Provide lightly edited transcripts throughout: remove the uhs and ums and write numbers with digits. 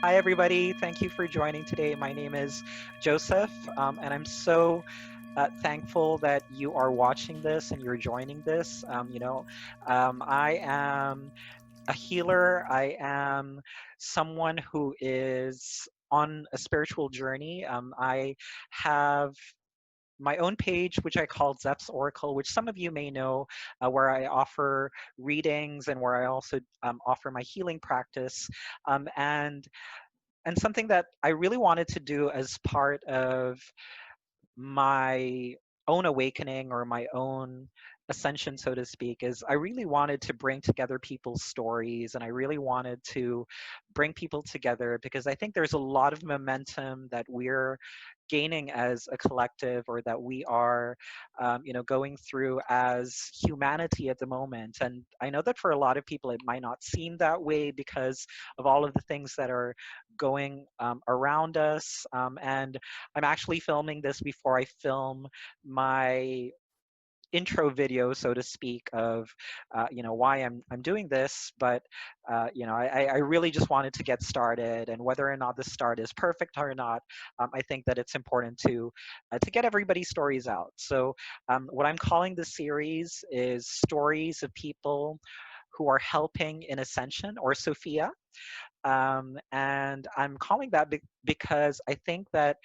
Hi, everybody. Thank you for joining today. My name is Joseph, and I'm so thankful that you are watching this and you're joining this. I am a healer. I am someone who is on a spiritual journey. I have my own page, which I call Zeph's Oracle, which some of you may know, where I offer readings and where I also offer my healing practice. Um, and and something that I really wanted to do as part of my own awakening or my own ascension, so to speak, is I really wanted to bring together people's stories, and I really wanted to bring people together because I think there's a lot of momentum that we're gaining as a collective, or that we are going through as humanity at the moment. And I know that for a lot of people it might not seem that way because of all of the things that are going around us. And I'm actually filming this before I film my intro video, so to speak, of why I'm doing this. But I really just wanted to get started, and whether or not the start is perfect or not, I think that it's important to get everybody's stories out. So what I'm calling the series is Stories of People Who Are Helping in Ascension, or SOPHIA. And I'm calling that because I think that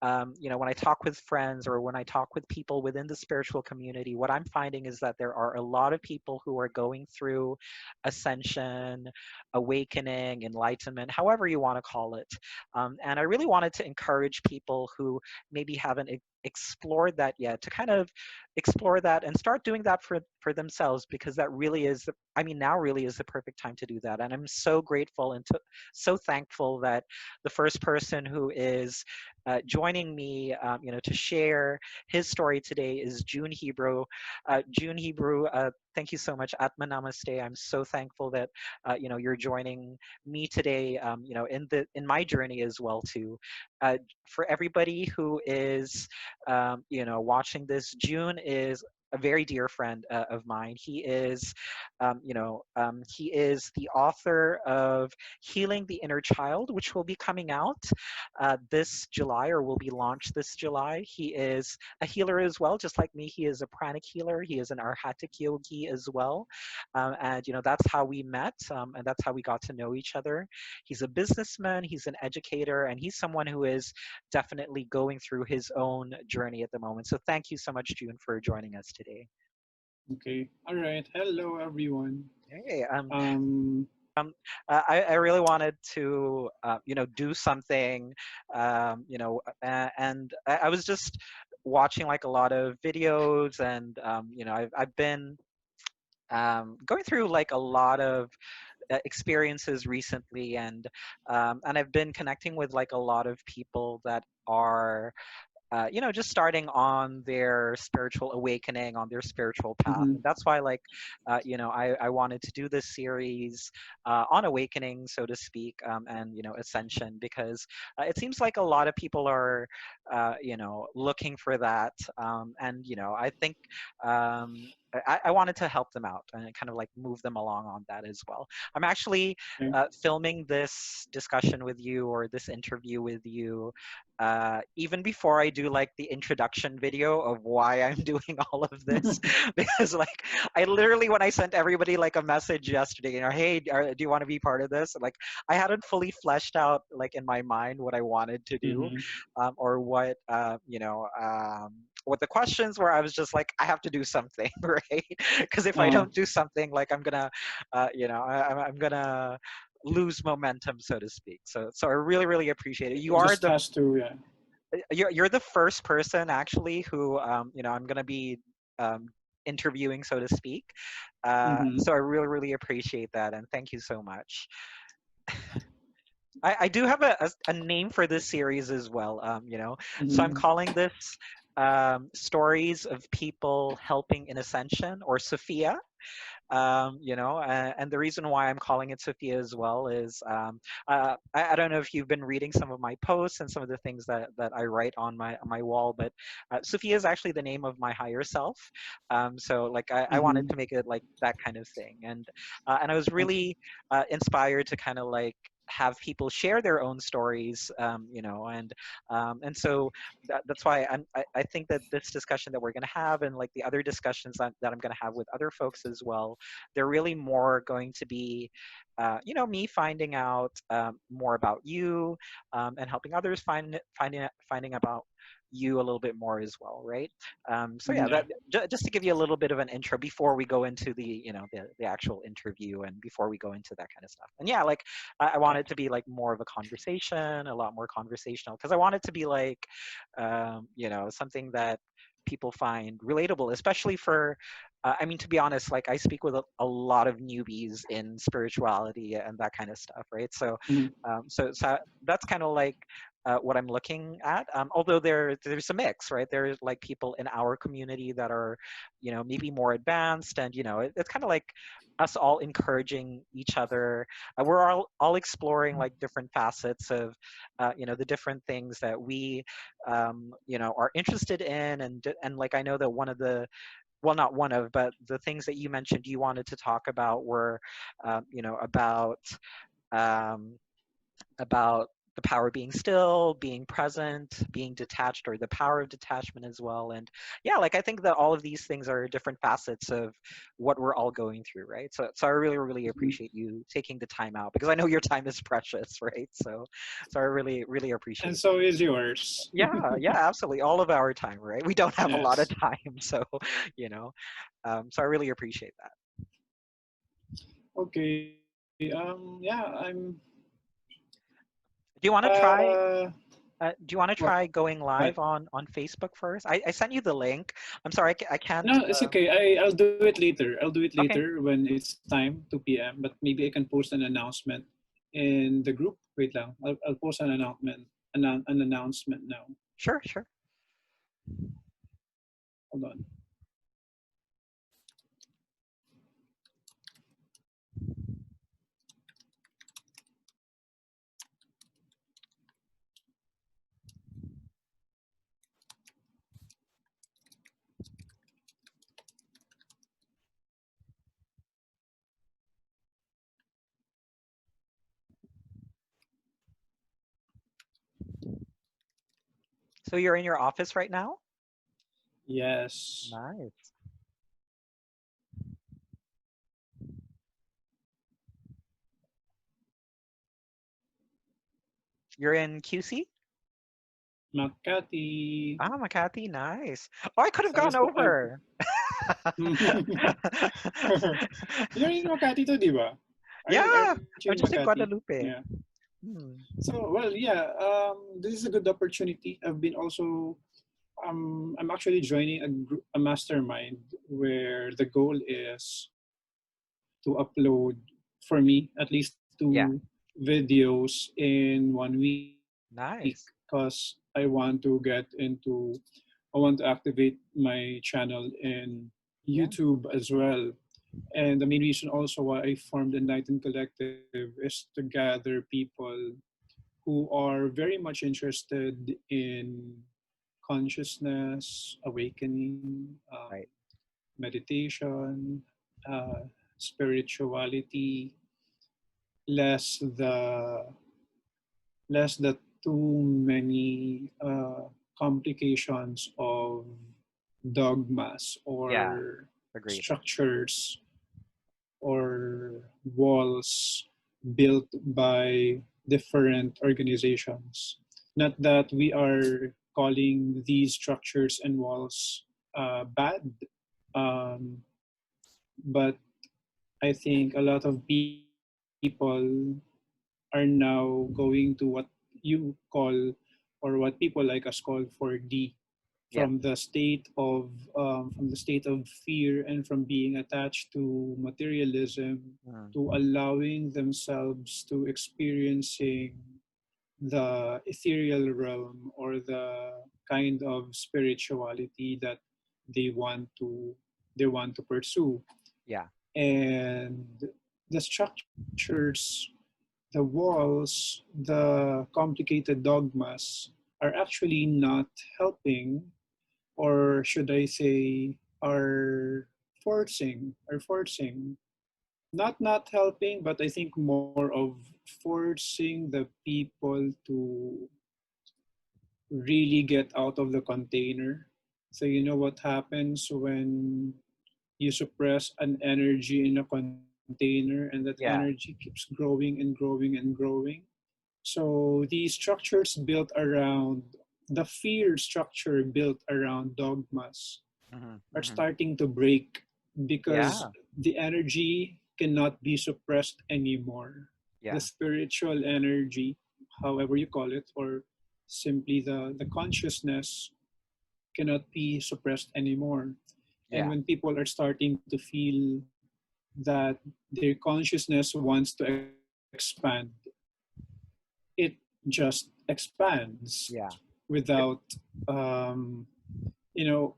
when I talk with friends or when I talk with people within the spiritual community, what I'm finding is that there are a lot of people who are going through ascension, awakening, enlightenment, however you want to call it. And I really wanted to encourage people who maybe haven't explored that yet to kind of explore that and start doing that for themselves, because that really is now really is the perfect time to do that. And I'm so grateful and so thankful that the first person who is joining me, to share his story today is June Hebrew. June Hebrew, thank you so much. Atma Namaste. I'm so thankful that you're joining me today. In my journey as well too. For everybody who is watching this, June is a very dear friend of mine. He is the author of Healing the Inner Child, which will be coming out this July, or will be launched this July. He is a healer as well, just like me. He is a pranic healer. He is an arhatic yogi as well. And that's how we met, and that's how we got to know each other. He's a businessman, he's an educator, and he's someone who is definitely going through his own journey at the moment. So thank you so much, June, for joining us today. Okay. All right. Hello, everyone. Hey, Um. I really wanted to, do something, and I was just watching like a lot of videos, and I've been going through like a lot of experiences recently, and I've been connecting with like a lot of people that are just starting on their spiritual awakening, on their spiritual path. Mhm. And that's why, like, I wanted to do this series on awakening, so to speak, and, ascension, because it seems like a lot of people are, looking for that. I think I wanted to help them out and kind of like move them along on that as well. I'm actually Okay. filming this discussion with you, or this interview with you, even before I do like the introduction video of why I'm doing all of this, because like I literally, when I sent everybody like a message yesterday, hey, do you want to be part of this? Like I hadn't fully fleshed out like in my mind what I wanted to do, Mhm. or what the questions were. I was just like, I have to do something, right? Because if I Uh, don't do something, like I'm gonna, I'm gonna lose momentum, so to speak. So I really, really appreciate it. it just has to. Yeah. You're the first person actually who I'm gonna be um, interviewing, so to speak. Mhm. So I really, really appreciate that, and thank you so much. I do have a name for this series as well. So I'm Mhm. calling this Stories of People Helping in Ascension, or Sophia. And the reason why I'm calling it Sophia as well is I don't know if you've been reading some of my posts and some of the things that I write on my wall, but Sophia is actually the name of my higher self. So like I wanted Mhm. to make it like that kind of thing, and I was Okay. really inspired to kind of like have people share their own stories, and so that's why I think that this discussion that we're going to have, and like the other discussions that I'm going to have with other folks as well, they're really more going to be, me finding out more about you, and helping others finding about you a little bit more as well, right? So yeah, Yeah. that just to give you a little bit of an intro before we go into the actual interview, and before we go into that kind of stuff. And yeah, like I want it to be like more of a conversation, a lot more conversational, because I want it to be like, something that people find relatable, especially for, I mean, to be honest, like I speak with a lot of newbies in spirituality and that kind of stuff, right? So, Mhm. so that's kind of like what I'm looking at. Although there's a mix, right? There's like people in our community that are, maybe more advanced, and it's kind of like us all encouraging each other. We're all exploring like different facets of, the different things that we, are interested in, and like I know that one of the, well, not one of, but the things that you mentioned you wanted to talk about were, about, um, about the power being still, being present, being detached, or the power of detachment as well. And yeah, like I think that all of these things are different facets of what we're all going through, right? So I really, really Mhm. appreciate you taking the time out, because I know your time is precious, right? So I really, really And appreciate that. so is yours. Yeah, yeah, absolutely. All of our time, right? We don't have a lot of Yes. time, so you know, so I really appreciate that. Okay. Yeah, Do you want to try? uh, Do you want to what? try going What? live on Facebook first? I sent you the link. I'm sorry, I can't. No, it's okay. I'll do it later. I'll do it Okay, later when it's time, 2 p.m. But maybe I can post an announcement in the group. Wait lang. I'll post an announcement now. sure, sure. Hold on. So you're in your office right now? Yes. Nice. You're in QC? Makati. Ah, Makati, nice. Oh, I could have Saan ka gone over. You're in Makati too, di ba? Yeah, Aren't you in I'm just in Makati? Yeah. Guadalupe. Hmm. So well, yeah. This is a good opportunity. I've been also I'm actually joining a mastermind where the goal is to upload, for me at least, two Yeah, videos in 1 week nice. because I want to activate my channel in Yeah, YouTube as well. And the main reason also why I formed Enlightened Collective is to gather people who are very much interested in consciousness, awakening, right. meditation, spirituality, less the less the too many complications of dogmas Yeah, or agreed. structures or walls built by different organizations. Not that we are calling these structures and walls bad, um, but I think a lot of people are now going to what you call, or what people like us call, 4D, Yeah. from the state of fear and from being attached to materialism Mm, to allowing themselves to experiencing the ethereal realm or the kind of spirituality that they want to they want to pursue. yeah. And the structures, the walls, the complicated dogmas are actually not helping, or should I say, are forcing, not helping, but I think more of forcing the people to really get out of the container. So you know what happens when you suppress an energy in a container and that energy Yeah. keeps growing and growing and growing. So the structures built around the fear structure built around dogmas Hmm. are Hmm. starting to break because Yeah. the energy cannot be suppressed anymore. The Yeah. spiritual energy, however you call it, or simply the consciousness cannot be suppressed anymore. And Yeah. when people are starting to feel that their consciousness wants to expand, it just expands Yeah. without, um, you know,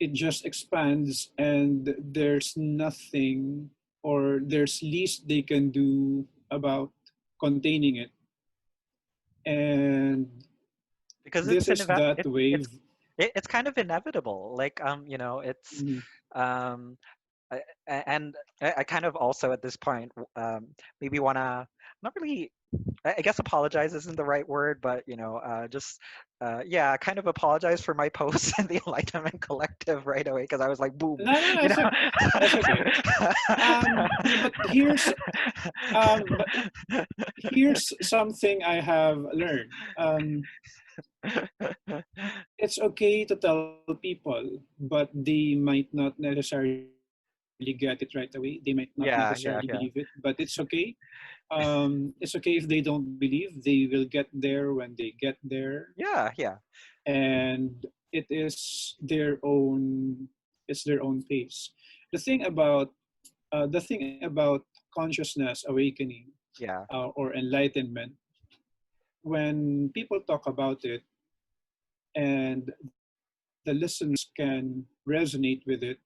it just expands and there's nothing or there's least they can do about containing it. And Because this is that it's wave. it's kind of inevitable. Like it's Mhm. um and I kind of also at this point maybe wanna not really I guess apologize isn't the right word, but just yeah, kind of apologize for my post in the Enlightenment Collective right away because I was like, boom, No, no, no, you know. that's okay. Yeah, but here's something I have learned. It's okay to tell people, but they might not necessarily get it right away. They might not necessarily believe Yeah, it, yeah, but yeah, it's okay. It's okay if they don't believe. They will get there when they get there, yeah, yeah, and it's their own pace. The thing about consciousness awakening yeah, or enlightenment, when people talk about it and the listeners can resonate with it,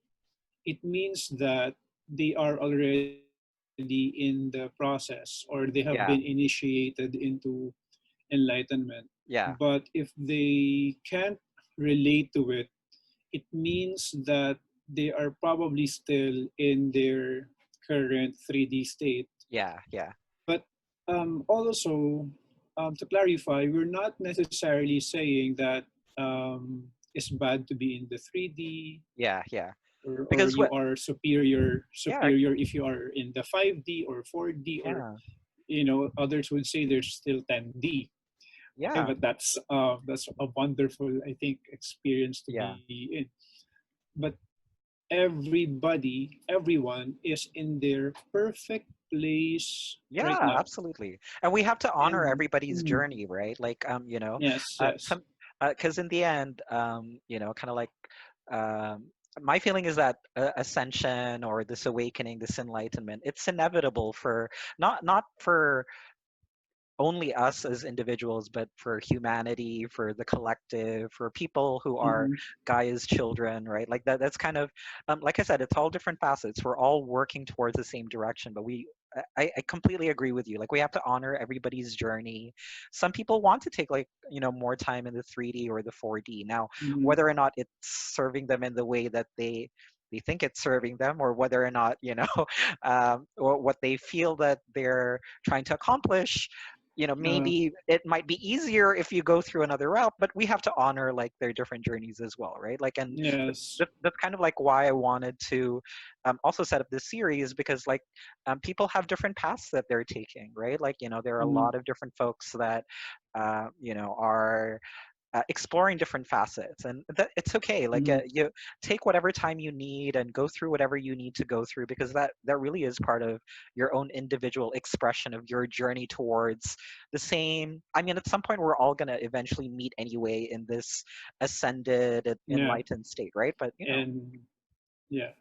it means that they are already in the process or they have been yeah, initiated into enlightenment. But yeah, if they can't relate to it, it means that they are probably still in their current 3D state. yeah, yeah, But also, to clarify, we're not necessarily saying that it's bad to be in the 3D yeah, yeah. or Because you what? are Yeah, superior if you are in the 5D or 4D, or yeah, others would say there's still 10D. Okay, yeah, but that's a wonderful, I think, experience to yeah. be in. But everyone is in their perfect place right Yeah, now. absolutely. And we have to honor And everybody's journey, right? Like, yes, yes. some, because in the end, kind of like, my feeling is that ascension or this awakening, this enlightenment, it's inevitable for not for only us as individuals, but for humanity, for the collective, for people who are Mhm. Gaia's children, right? Like that. That's kind of, like I said, it's all different facets. We're all working towards the same direction, but I completely agree with you. Like we have to honor everybody's journey. Some people want to take like more time in the 3D or the 4D. Now, Mhm. whether or not it's serving them in the way that they think it's serving them, or whether or not or what they feel that they're trying to accomplish, Uh, maybe it might be easier if you go through another route, but we have to honor like their different journeys as well, right? Like, and yes. that's kind of like why I wanted to also set up this series, because like people have different paths that they're taking, right? Like, there are a Mhm. lot of different folks that are exploring different facets, and that it's okay. Like Mhm. you take whatever time you need and go through whatever you need to go through, because that really is part of your own individual expression of your journey towards the same. I mean, at some point we're all going to eventually meet anyway in this ascended Yeah. enlightened state, right? But And yeah,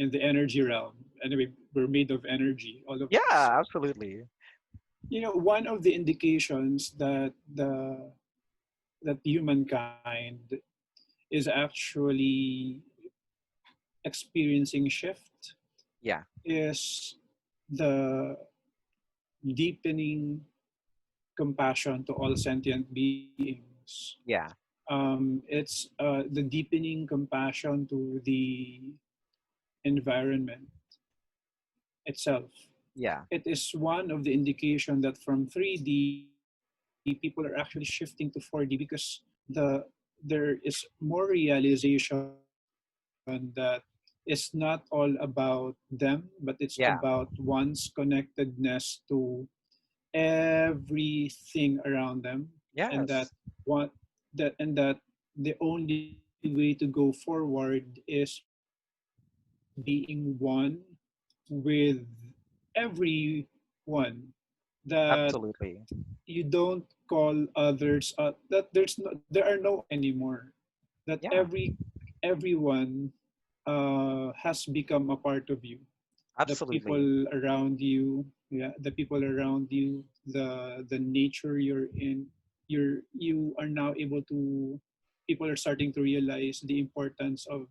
in the energy realm. Anyway, we're made of energy, all of us. yeah, absolutely. One of the indications that humankind is actually experiencing shift Yeah, is the deepening compassion to all sentient beings. yeah, It's the deepening compassion to the environment itself. Yeah. it is one of the indication that from 3D people are actually shifting to 4D because there is more realization that it's not all about them, but it's about Yeah. one's connectedness to everything around them, and that Yes. one that the only way to go forward is being one with everyone, that Absolutely. you don't call others that there are no us anymore, that Yeah. everyone has become a part of you, the Absolutely. people around you, yeah, the people around you, the nature you're in, you are now able to, people are starting to realize the importance of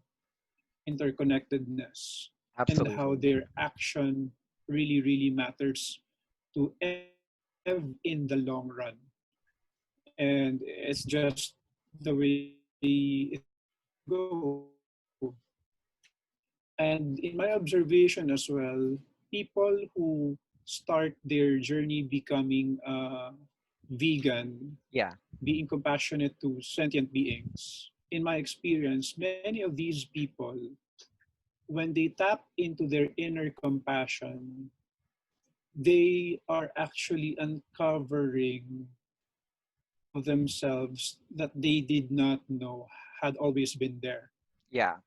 interconnectedness and how Absolutely. their action really matters to in the long run. And it's just the way it's supposed to go. And in my observation as well, people who start their journey becoming vegan, Yeah. being compassionate to sentient beings, in my experience, many of these people, when they tap into their inner compassion, they are actually uncovering parts of themselves that they did not know had always been there. Yeah.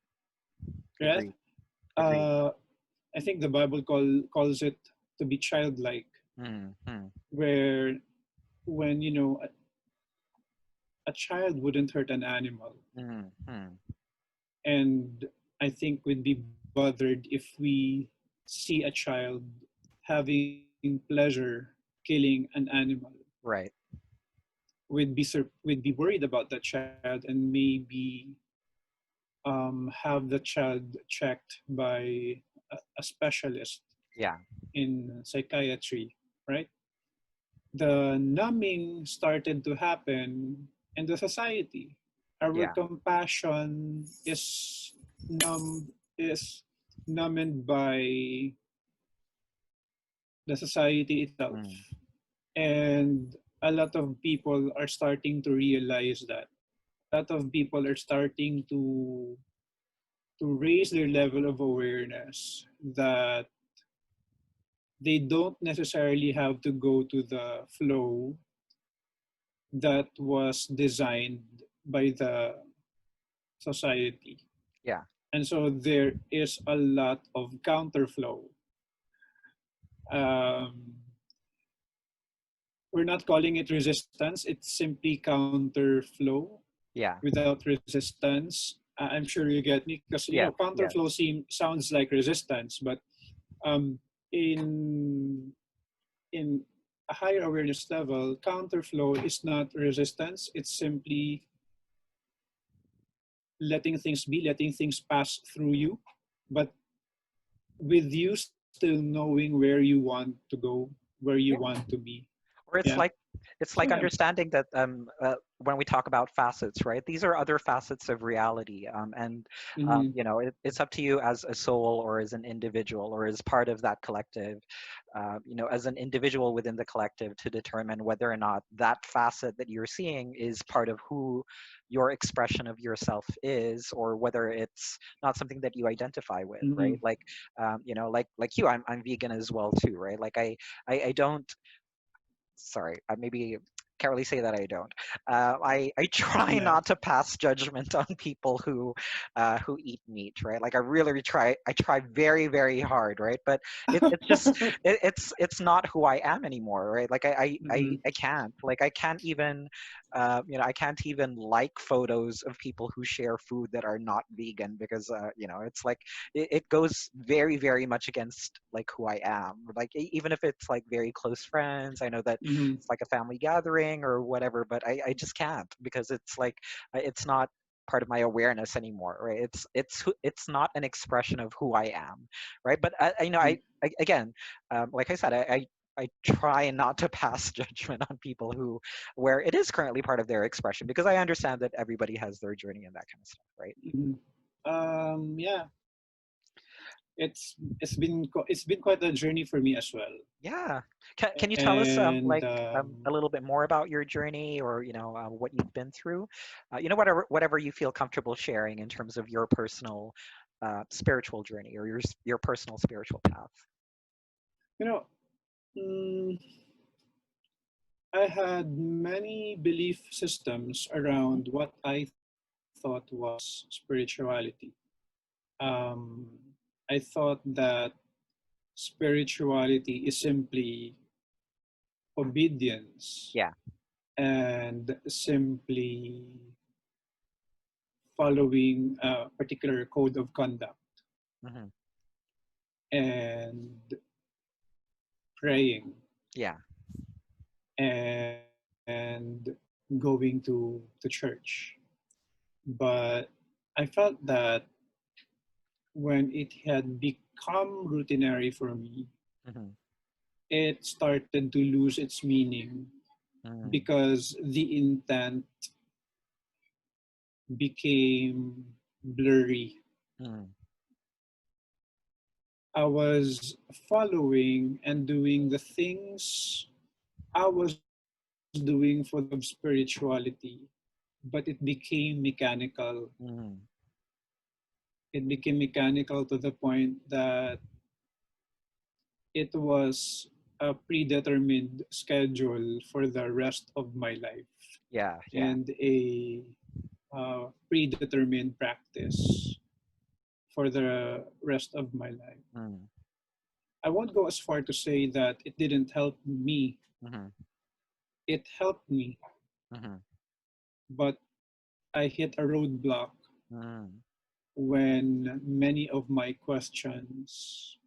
Right? Agreed. Agreed. Uh, I think the Bible calls it to be childlike, Mm-hmm. where when a child wouldn't hurt an animal, Mm-hmm. and I think we'd be bothered if we see a child having pleasure killing an animal. Right. We'd be worried about that child and maybe have the child checked by a specialist Yeah. in psychiatry, right? The numbing started to happen in the society. Our Yeah. compassion is numbed by the society itself. Mm. And a lot of people are starting to realize that. A lot of people are starting to raise their level of awareness that they don't necessarily have to go to the flow that was designed by the society. Yeah. And so there is a lot of counterflow. Um, we're not calling it resistance, it's simply counterflow Yeah. without resistance. I'm sure you get me because Yes. counterflow Yes. sounds like resistance, but um, in in a higher awareness level, counterflow is not resistance. It's simply letting things be, letting things pass through you, but with you still knowing where you want to go, where you Yeah. want to be. Or Yeah. it's So like yeah. understanding that when we talk about facets, right, these are other facets of reality, and Mm-hmm. it's up to you as a soul or as an individual or as part of that collective, as an individual within the collective, to determine whether or not that facet that you're seeing is part of who your expression of yourself is, or whether it's not something that you identify with, Mm-hmm. right? Like like you, I'm vegan as well too, right? Like I don't, sorry, I maybe can't really say that I don't. I try Yeah. not to pass judgment on people who eat meat, right? Like I really try. I try very hard, right? But it's just it's not who I am anymore, right? Like Mm-hmm. I can't, like I can't even I can't even like photos of people who share food that are not vegan, because it's like it goes very much against like who I am. Like even if it's like very close friends, I know that Mm-hmm. it's like a family gathering or whatever, but I just can't, because it's like it's not part of my awareness anymore, right? It's not an expression of who I am, right? But I again, like I said, I try not to pass judgment on people who, where it is currently part of their expression, because I understand that everybody has their journey and that kind of stuff, right? Mm-hmm. Yeah. it's been quite a journey for me as well. Yeah. Can you tell us And a little bit more about your journey, or what you've been through? Whatever you feel comfortable sharing in terms of your personal spiritual journey, or your personal spiritual path. you know, mm, I had many belief systems Mhm. around what I thought was spirituality. Um, I thought that spirituality is simply obedience Yeah. and simply following a particular code of conduct Hmm. and praying Yeah. and going to church. But I felt that when it had become routinary for me, Hmm. it started to lose its meaning Mm. because the intent became blurry. Mm. I was following and doing the things I was doing for the sake of spirituality, but it became mechanical. Mm. It became mechanical to the point that it was a predetermined schedule for the rest of my life Yeah. Yeah. and a predetermined practice for the rest of my life. Mm. I won't go as far to say that it didn't help me. Hmm. It helped me, Hmm. but I hit a roadblock Mm. when many of my questions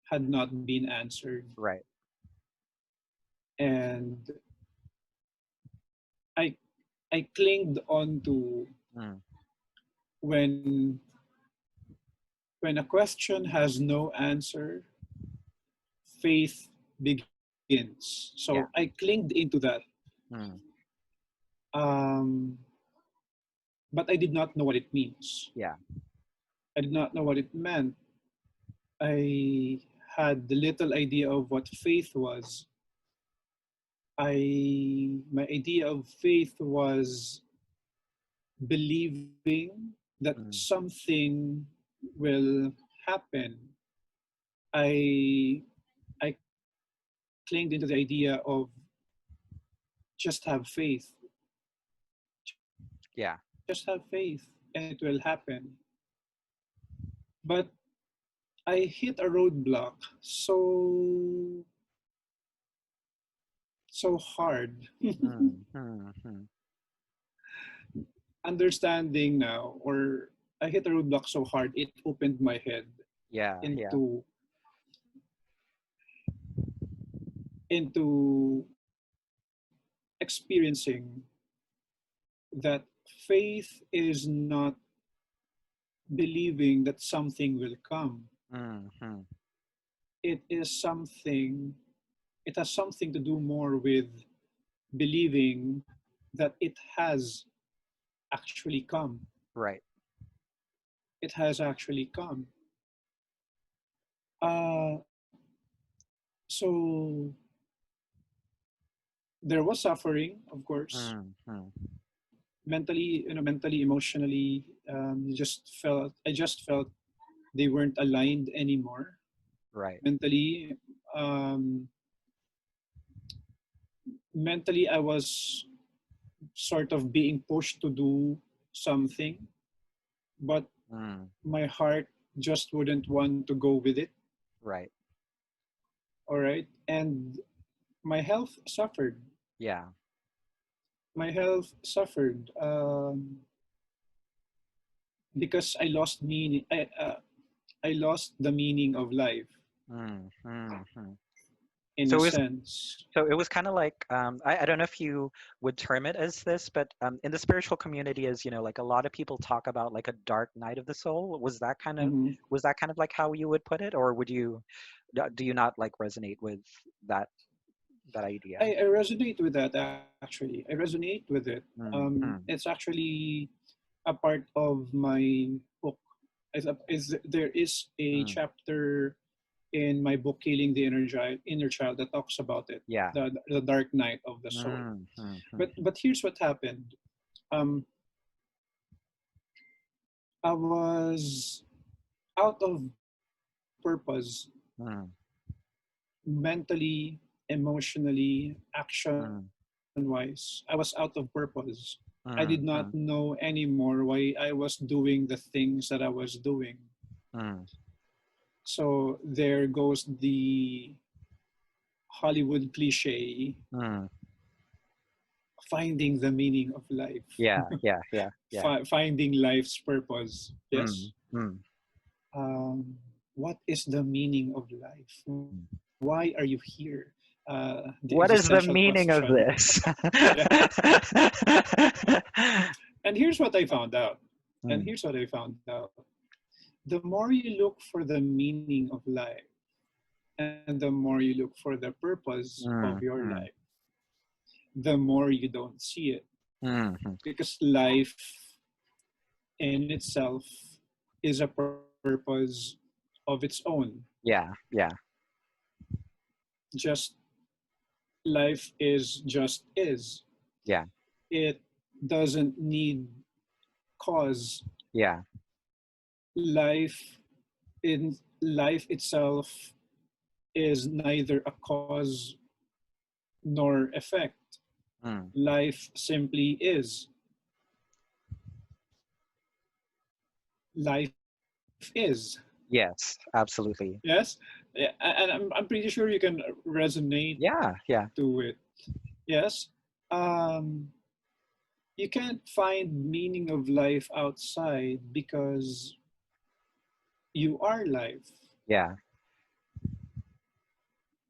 had not been answered. Right. And I I clinged on to Mm. when when a question has no answer, faith begins. So I Yeah. clinged into that. Mm. Um, but I did not know what it means. Yeah. I did not know what it meant. I had the little idea of what faith was. My idea of faith was believing that Mm. something will happen. I I clinged into the idea of just have faith, just have faith, Yeah. and it will happen. But I hit a roadblock so hard. Mm. Mm. Mm. Understanding now, or I hit a roadblock so hard it opened my head Yeah. Yeah. into into experiencing that faith is not believing that something will come. Mm. Mm. It is something, it has something to do more with believing that it has actually come. Right. It has actually come. Uh, so there was suffering, of course, Mm. Mm. mentally, emotionally. I just felt they weren't aligned anymore. Right. Mentally, um, mentally, I was sort of being pushed to do something, but Mm. my heart just wouldn't want to go with it. Right. All right. And my health suffered. Yeah. My health suffered because I lost the meaning of life Mm. Mm. Mm. in So a it was sense. so it was kind of like I don't know if you would term it as this, but in the spiritual community, as like a lot of people talk about like a dark night of the soul. Mhm. Was that kind of like how you would put it, or do you not like resonate with that that idea? I resonate with that actually. I resonate with it. Mm. Mm. It's actually a part of my book. There is a Mm, chapter in my book Healing the Inner Child that talks about it, yeah. the dark night of the soul. Mm, mm, mm, But here's what happened. Um, I was out of purpose, mm, mentally, emotionally, action mm, wise. I was out of purpose. I did not mm, mm, know anymore why I was doing the things that I was doing. mm, So there goes the Hollywood cliche, mm. finding the meaning of life, Yeah, yeah, yeah, yeah. finding life's purpose. Mm, Yes. mm, What is the meaning of life? mm. Why are you here? The What is existential the meaning of question. this? Yeah. And here's what I found out. And Mm, here's what I found out. The more you look for the meaning of life, and the more you look for the purpose of your mm, life, mm, the more you don't see it. mm, mm. Because life in itself is a purpose of its own. Yeah, yeah, Just life is just is. yeah, It doesn't need cause. yeah. Life in life itself is neither a cause nor effect. Mm. Life simply is. Life is. Yes, absolutely. Yes? Yeah, and I'm pretty sure you can resonate Yeah, yeah. to it. Yes? Um, you can't find meaning of life outside because you are life. Yeah.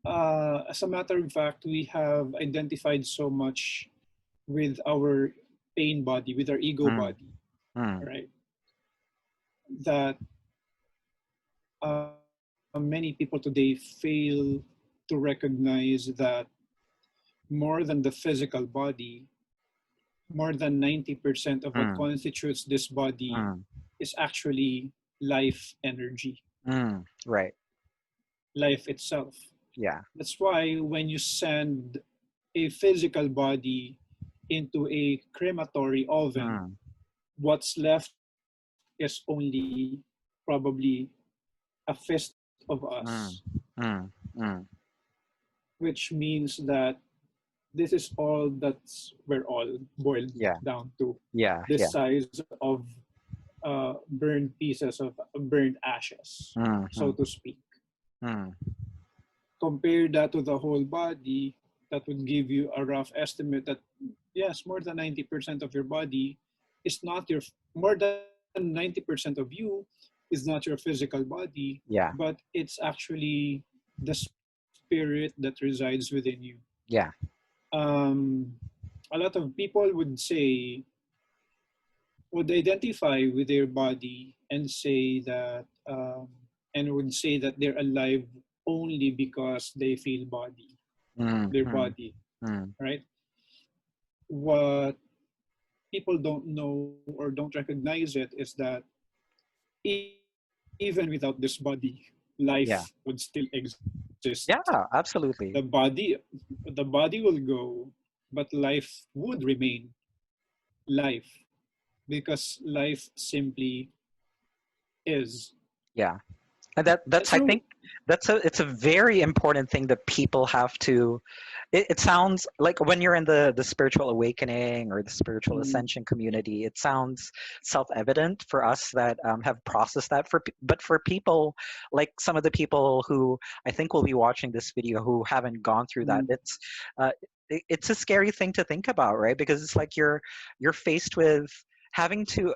As a matter of fact, we have identified so much with our pain body, with our ego Mm, body, mm, right? That many people today fail to recognize that more than the physical body, more than 90% of what mm, constitutes this body mm, is actually life energy, mm. Right. life itself. Yeah. That's why when you send a physical body into a crematory oven, Mm, what's left is only probably a fist of us, mm, mm, mm. which means that this is all that's we're all boiled Yeah, down to. yeah, This yeah. size of burned pieces of burned ashes, Mm, so mm, to speak. mm. Compare that to the whole body, that would give you a rough estimate that yes, more than 90% of your body is not your more than 90% of you is not your physical body, Yeah, but it's actually the spirit that resides within you. yeah. Um, a lot of people would identify with their body and say that and would say that they're alive only because they feel Mm, their mm, body, mm. right? What people don't know or don't recognize it is that even without this body, life would Yeah, still exist. yeah, The absolutely. body will go, but life would remain life because life simply is. Yeah. And And that's I so, think it's a very important thing that people have to it sounds like when you're in the spiritual awakening or the spiritual mm, ascension community, it sounds self-evident for us that have processed that but for people like some of the people who I think will be watching this video who haven't gone through that, mm, uh, it's a scary thing to think about, right? Because it's like you're faced with having to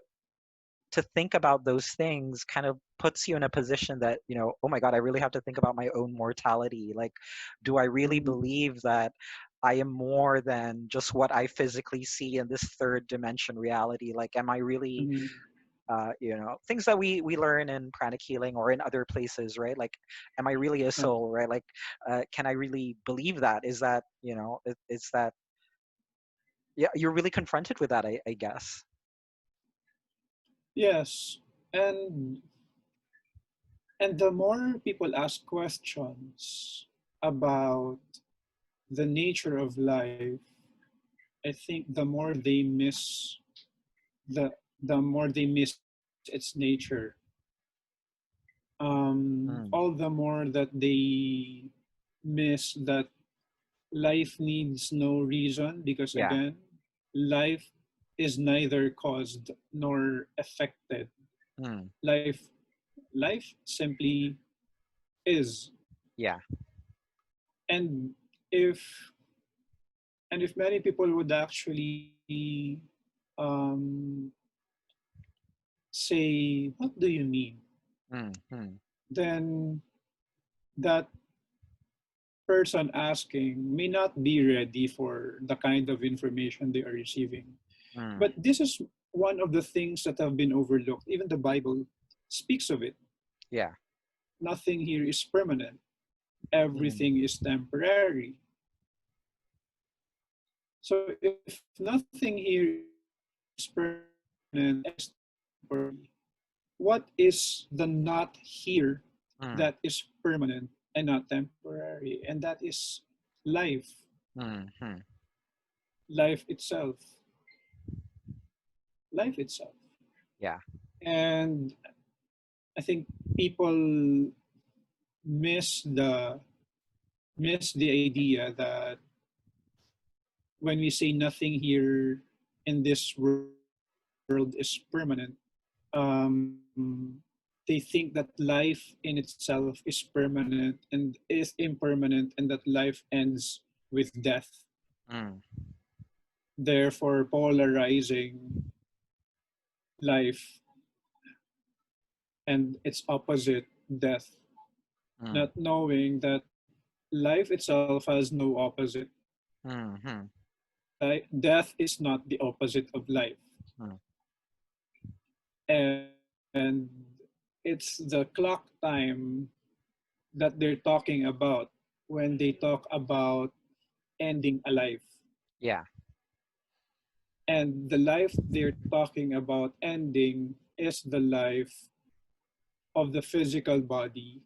think about those things kind of puts you in a position that, oh my God, I really have to think about my own mortality. Like, do I really mm, believe that I am more than just what I physically see in this third dimension reality? Like, am I really, mm, things that we learn in pranic healing or in other places, right? Like, am I really a yeah. soul, right? Like, can I really believe that? Is that, is that, yeah, you're really confronted with that, I guess. Yes. And And the more people ask questions about the nature of life, I think the the more they miss its nature. Mm. All the more that they miss that life needs no reason, because Yeah. again, life is neither caused nor affected. Mm. Life life simply is. Yeah. And if if many people would actually um, say, what do you mean? Mm. Mm. Then that person asking may not be ready for the kind of information they are receiving. Mm. But this is one of the things that have been overlooked. Even the Bible speaks of it. Yeah. Nothing here is permanent, Mm. everything is temporary. So if nothing here is permanent and everything is temporary, what is the not here that is Mm. permanent and not temporary? And that is life, Mm. Mm. life itself, life itself. Yeah. And I think people miss the miss the idea that when we say nothing here in this world is permanent, they think that life in itself is permanent and is impermanent, and that life ends with death, Mm. therefore polarizing life and its opposite, death, Mm. not knowing that life itself has no opposite. Mm. Mm. Death is not the opposite of life. Mm. And it's the clock time that they're talking about when they talk about ending a life. Yeah. And the life they're talking about ending is the life of the physical body,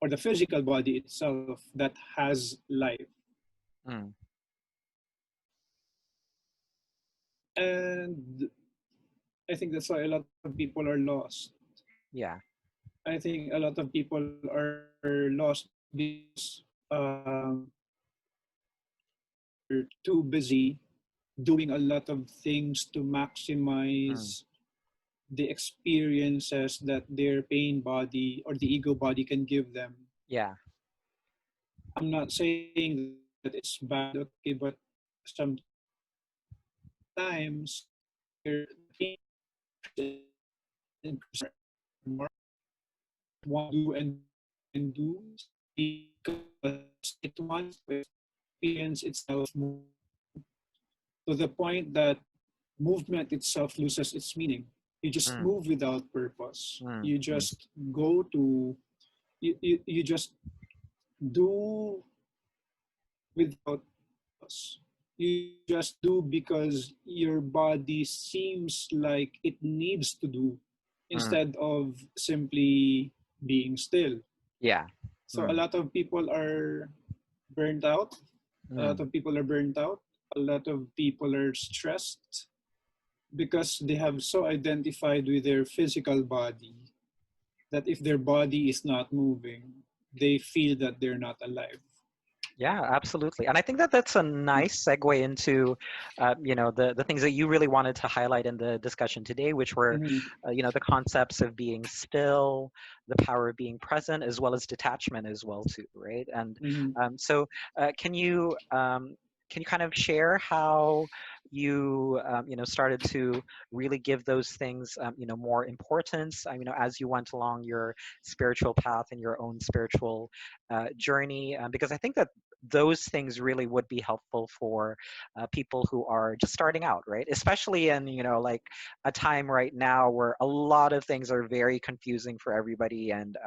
or the physical body itself that has life. Mm. And I think that's why a lot of people are lost. Yeah. I think a lot of people are lost because they're too busy doing a lot of things to Mm. maximize the experiences that their pain body or the ego body can give them. Yeah. I'm not saying that it's bad, okay, but sometimes their the pain increases more and more. What it wants to do and do simply because it wants to experience itself moving, to the point that movement itself loses its meaning. You just Mm. move without purpose. Mm. You Mm. just go to, you just do without purpose. You just do because your body seems like it needs to do, Mm. instead of simply being still. Yeah. So a Mm. lot of people are burnt out. A lot Mm. of people are burnt out. A lot of people are stressed because they have so identified with their physical body that if their body is not moving, they feel that they're not alive. Yeah, absolutely. And I think that that's a nice segue into, the things that you really wanted to highlight in the discussion today, which were, Mm-hmm. the concepts of being still, the power of being present, as well as detachment as well too, right? And Mm-hmm. so, can you kind of share how you, started to really give those things, more importance, as you went along your spiritual path and your own spiritual journey? Because I think that those things really would be helpful for people who are just starting out, right? Especially in, like a time right now where a lot of things are very confusing for everybody, and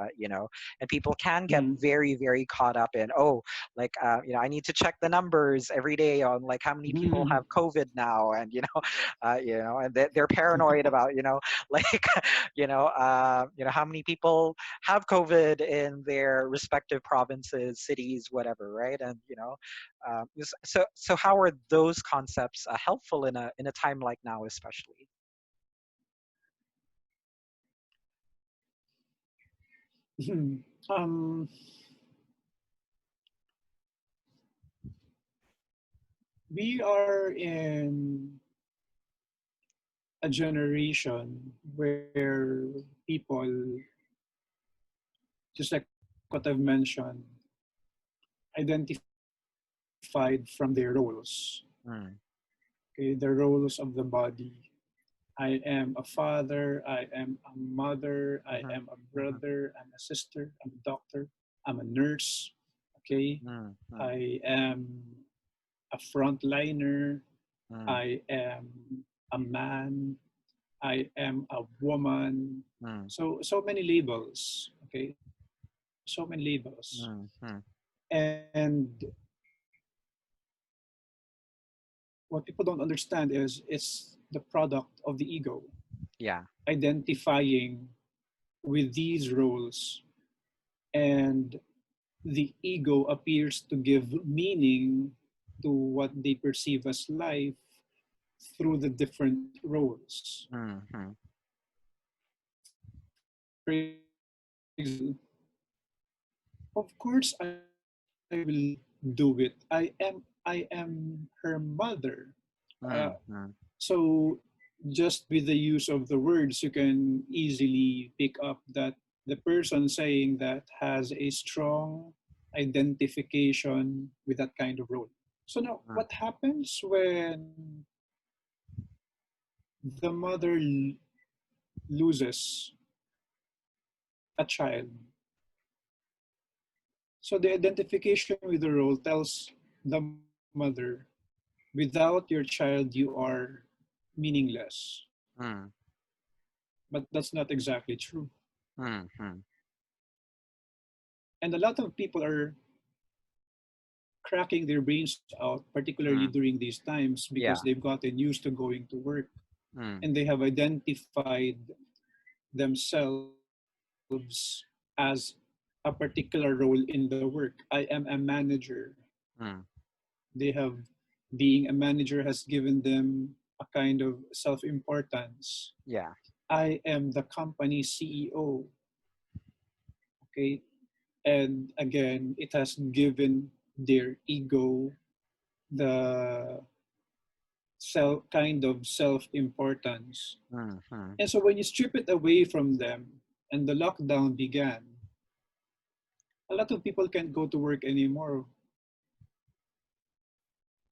people can get very, very caught up in, oh, like, I need to check the numbers every day on like how many people have COVID now, and and they're paranoid about, like, how many people have COVID in their respective provinces, cities, whatever, right? And so how are those concepts helpful in a time like now, especially? um, we are in a generation where people, just like what I've mentioned, identified from their roles. Mm, Okay, the roles of the body. I am a father, I am a mother, I mm-hmm, am a mm-hmm, brother, I'm a sister, I'm a doctor, I'm a nurse. Okay, mm, mm, I am a frontliner, mm, I am a man, I am a woman. mm, So many labels. Okay, so many labels. mm, mm. And what people don't understand is it's the product of the ego Yeah. identifying with these roles, and the ego appears to give meaning to what they perceive as life through the different roles. Mm-hmm, For example, of course I will do it. I am her mother. mm, mm, So just with the use of the words, you can easily pick up that the person saying that has a strong identification with that kind of role. So now, mm, what happens when the mother loses a child? So the identification with the role tells the mother, without your child, you are meaningless. mm, But that's not exactly true. mm, mm, And a lot of people are cracking their brains out, particularly mm. during these times, because Yeah. they've gotten used to going to work Mm, and they have identified themselves as a particular role in the work. I am a manager. mm, They have, being a manager has given them a kind of self importance. yeah. I am the company CEO. Okay. And again, it has given their ego the kind of self importance. Mm, mm, And so when you strip it away from them and the lockdown began, a lot of people can't go to work anymore.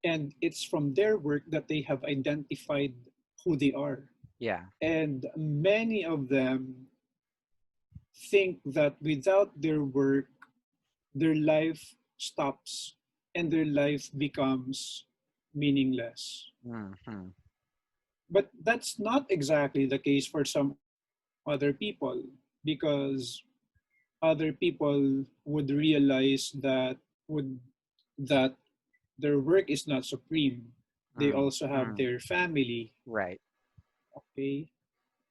And it's from their work that they have identified who they are. yeah. And many of them think that without their work, their life stops and their life becomes meaningless. Mm, mm, But that's not exactly the case for some other people, because other people would realize would that their work is not supreme. They mm, also have mm. their family. Right. Okay,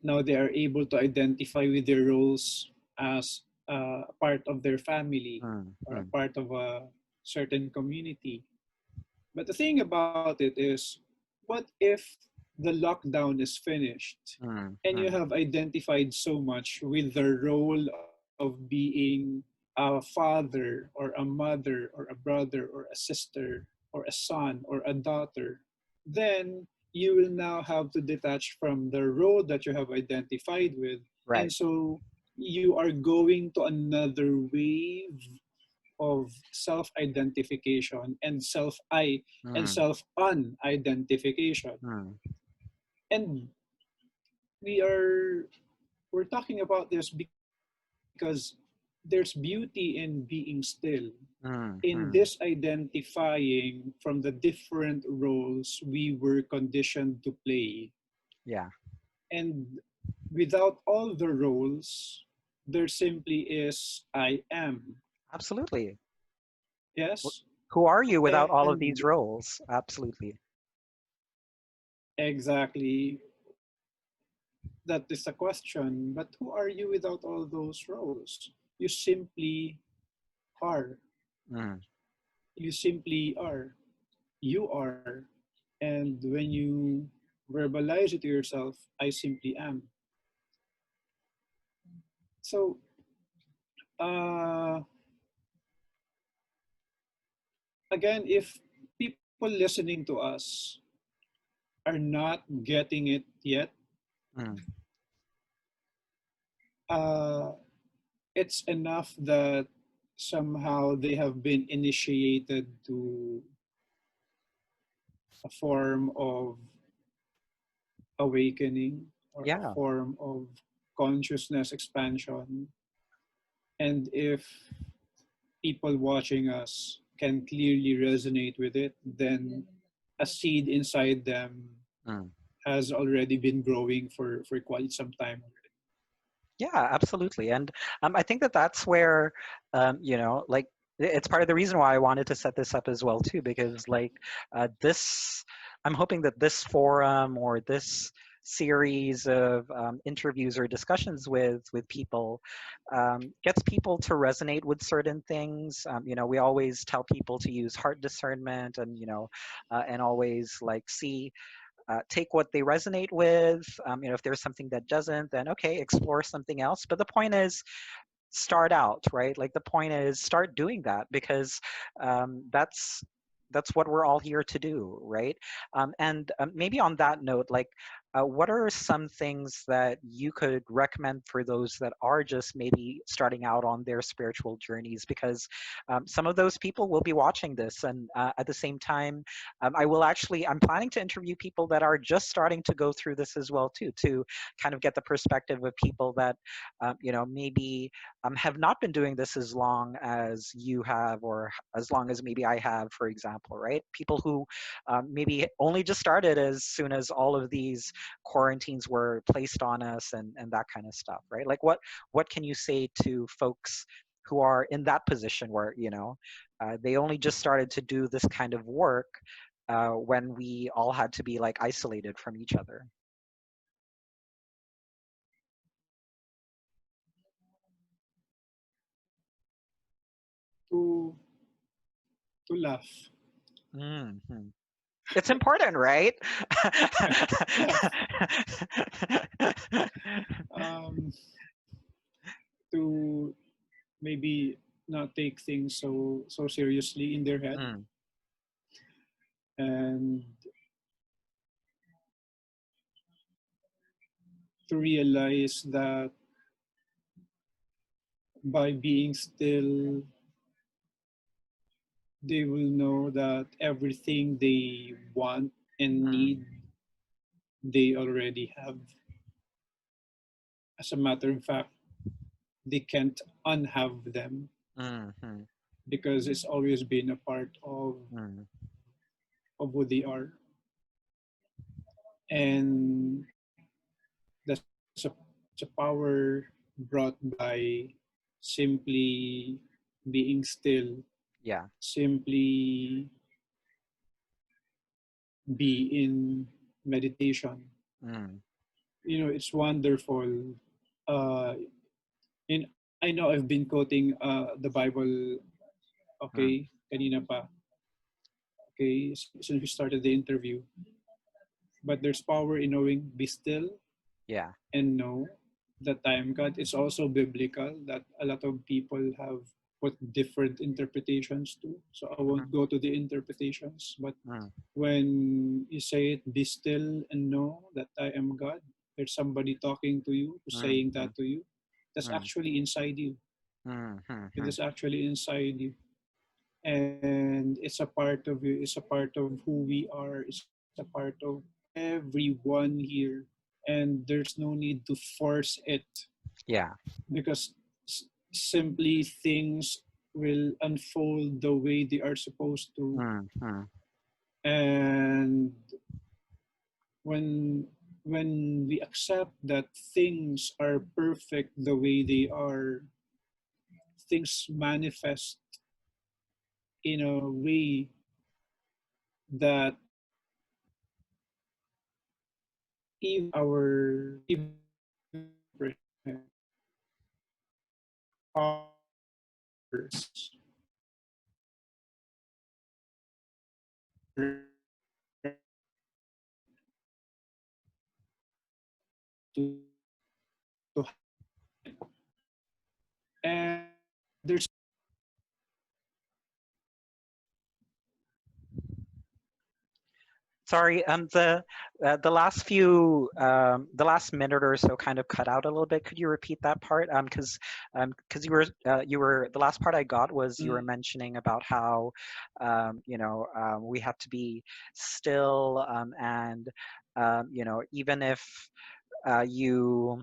now they are able to identify with their roles as a part of their family Mm, or a mm, part of a certain community. But the thing about it is, what if the lockdown is finished mm, and you mm, have identified so much with the role of being a father or a mother or a brother or a sister or a son or a daughter? Then you will now have to detach from the role that you have identified with. And right. so you are going to another wave of self-identification and self-I and Mm, self-unidentification. mm, And we are we're talking about this because there's beauty in being still. In Mm-hmm. this identifying from the different roles we were conditioned to play. Yeah, And without all the roles, there simply is I am. absolutely. Wh- Yes? Who are you without all of And these roles? Absolutely. exactly, that is the question. But who are you without all those roles? You simply are. Mm. You simply are. You are. And when you verbalize it to yourself, I simply am. So, uh, again, if people listening to us are not getting it yet, Mm. uh, it's enough that somehow they have been initiated to a form of awakening or a Yeah, form of consciousness expansion. And if people watching us can clearly resonate with it, then a seed inside them mm. has already been growing for quite some time. Yeah, absolutely. And I think that that's where, like, it's part of the reason why I wanted to set this up as well too, because like this, I'm hoping that this forum or this series of interviews or discussions with people gets people to resonate with certain things. We always tell people to use heart discernment, and and always like see, take what they resonate with. If there's something that doesn't, then okay, explore something else. But the point is, start out, right? Like the point is, start doing that, because that's what we're all here to do, right? And maybe on that note, like, what are some things that you could recommend for those that are just maybe starting out on their spiritual journeys? Because some of those people will be watching this, and at the same time, I'm planning to interview people that are just starting to go through this as well too, to kind of get the perspective of people that maybe have not been doing this as long as you have, or as long as maybe I have, for example, right? People who maybe only just started as soon as all of these quarantines were placed on us, and that kind of stuff, right? Like what can you say to folks who are in that position where they only just started to do this kind of work when we all had to be like isolated from each other? To to laugh. Hmm. It's important, right? Laugh. Um, to maybe not take things so seriously in their head, Mm, and to realize that by being still, they will know that everything they want and mm, need, they already have. As a matter of fact, they can't unhave them mm, mm, because it's always been a part mm. of who they are. And that's a power brought by simply being still, Yeah. simply be in meditation. Mm, It's wonderful. Uh, and I know I've been quoting the Bible, mm. okay, kanina pa, okay, since we started the interview. But there's power in knowing, be still Yeah. and know that I am God. It's also biblical that a lot of people have put different interpretations to. So I Mhm, won't go to the interpretations, but mm, when you say it, be still and know that I am God. There's somebody talking to you, who's mm, saying mm, that to you. That's mm, actually inside you. mm, mm, It mm. is actually inside you. And it's a part of you. It's a part of who we are. It's a part of everyone here. And there's no need to force it Yeah. because simply things will unfold the way they are supposed to. Mm. And when we accept that things are perfect the way they are, things manifest in a way that even to and there's Sorry, the last minute or so kind of cut out a little bit. Could you repeat that part? Because you were the last part I got was you were mentioning about how, we have to be still, and even if you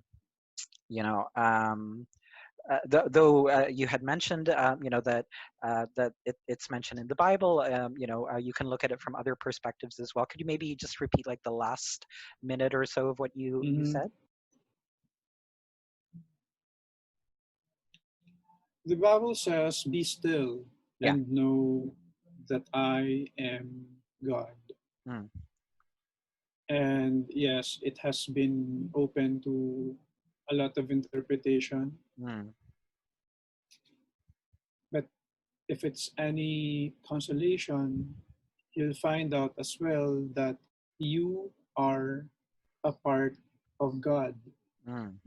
you know though you had mentioned that it's mentioned in the Bible, you can look at it from other perspectives as well. Could you maybe just repeat like the last minute or so of what you mhm. said? The Bible says, "Be still Yeah. and know that I am God." Mm, And yes, it has been open to a lot of interpretation. mm, But if it's any consolation, you'll find out as well that you are a part of God. mm,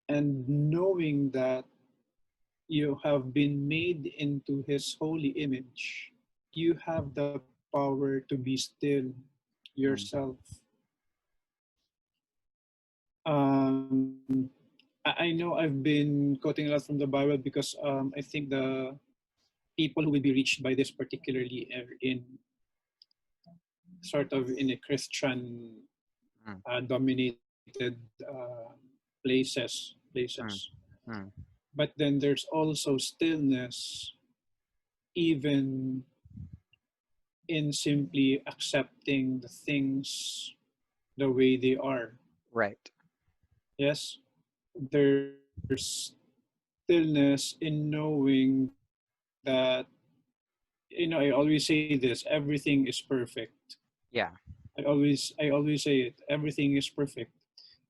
And knowing that you have been made into His holy image, you have the power to be still mm, yourself. Um, I know I've been quoting a lot from the Bible because I think the people who will be reached by this, particularly in sort of in a Christian mm, dominated places. mm, mm, But then there's also stillness, even in simply accepting the things the way they are. right. Yes, there's stillness in knowing that, I always say this: everything is perfect. Yeah. I always say it: everything is perfect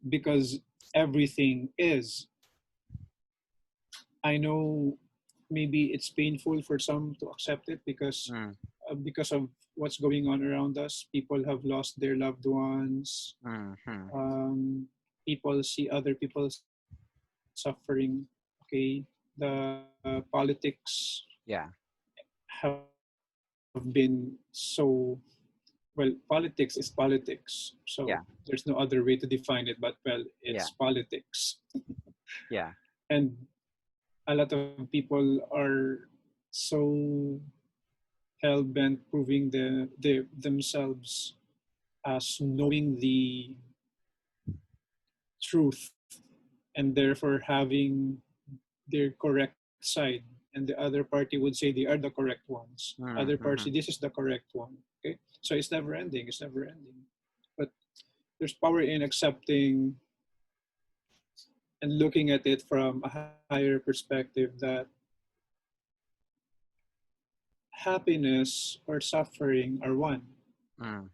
because everything is. I know maybe it's painful for some to accept it Mm, because of what's going on around us. People have lost their loved ones. mm, mm, People see other people suffering. Okay, the politics yeah. have been so, well, politics is politics. So Yeah. there's no other way to define it, but well, it's Yeah. politics. Yeah. And a lot of people are so hell bent proving themselves as knowing the truth, and therefore having their correct side, and the other party would say they are the correct ones. Other Mm, party, mm, this is the correct one. Okay, so it's never ending. It's never ending. But there's power in accepting and looking at it from a higher perspective that happiness or suffering are one. mm,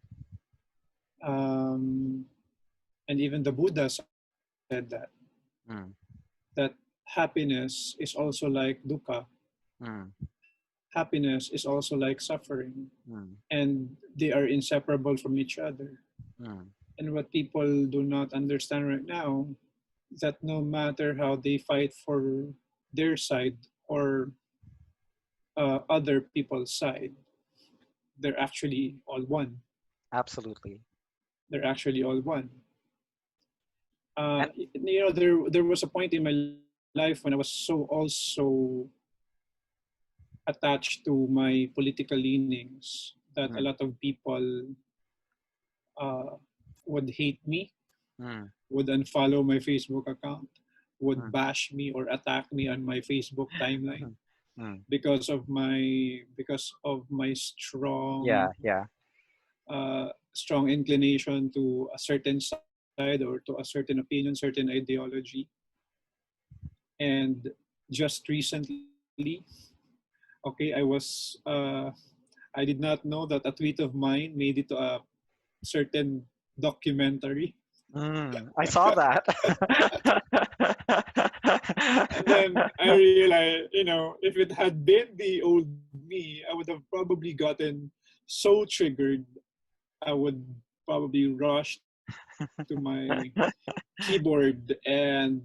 Um, and even the Buddha said mm, that happiness is also like dukkha. mm, Happiness is also like suffering, mm, and they are inseparable from each other. mm. And what people do not understand right now, that no matter how they fight for their side or other people's side, they're actually all one. Absolutely. They're actually all one. And There was a point in my life when I was so also attached to my political leanings that a mm, lot of people uh, would hate me, mm, would unfollow my Facebook account, would mm, bash me or attack me on my Facebook timeline mhm, mm. because of my Yeah, yeah. strong inclination to a certain side or to a certain opinion, certain ideology. And just recently, okay, I did not know that a tweet of mine made it to a certain documentary. I saw that. And then I realized, if it had been the old me, I would have probably gotten so triggered, I would probably rush to my keyboard and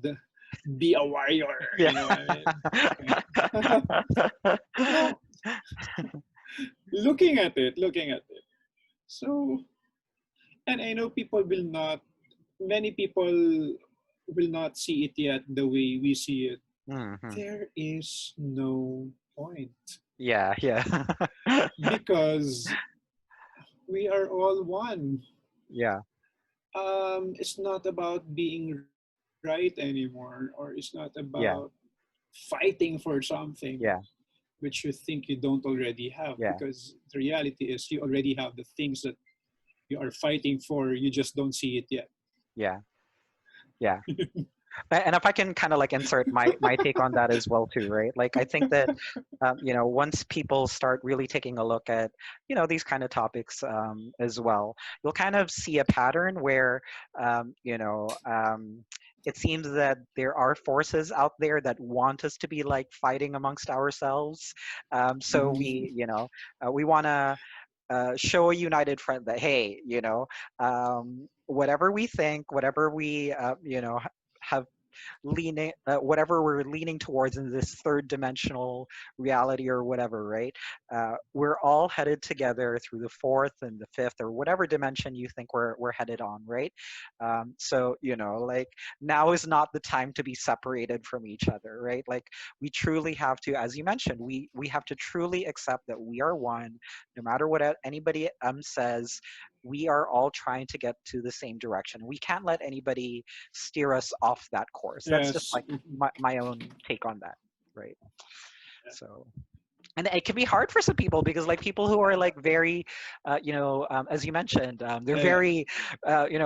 be a warrior. You know what I Yeah. mean? No, looking at it. So, and I know many people will not see it yet the way we see it. Mhm. There is no point Yeah, yeah. because we are all one. Yeah, It's not about being right anymore, or it's not about yeah, fighting for something yeah, which you think you don't already have, yeah, because the reality is you already have the things that you are fighting for, you just don't see it yet. yeah, yeah. And if I can kind of like insert my take on that as well too, right? Like I think that once people start really taking a look at these kind of topics as well, you'll kind of see a pattern where um, you know um, it seems that there are forces out there that want us to be like fighting amongst ourselves. So we Mhm. we want to show a united front that hey, whatever we think, whatever we have leaning whatever we're leaning towards in this third dimensional reality or whatever, right? We're all headed together through the fourth and the fifth or whatever dimension you think we're headed on, right? So like now is not the time to be separated from each other, right? Like we truly have to, as you mentioned, we have to truly accept that we are one, no matter what anybody says. We are all trying to get to the same direction. We can't let anybody steer us off that course. That's just Yes. like my own take on that, right? So, and it can be hard for some people because like people who are like very as you mentioned, they're very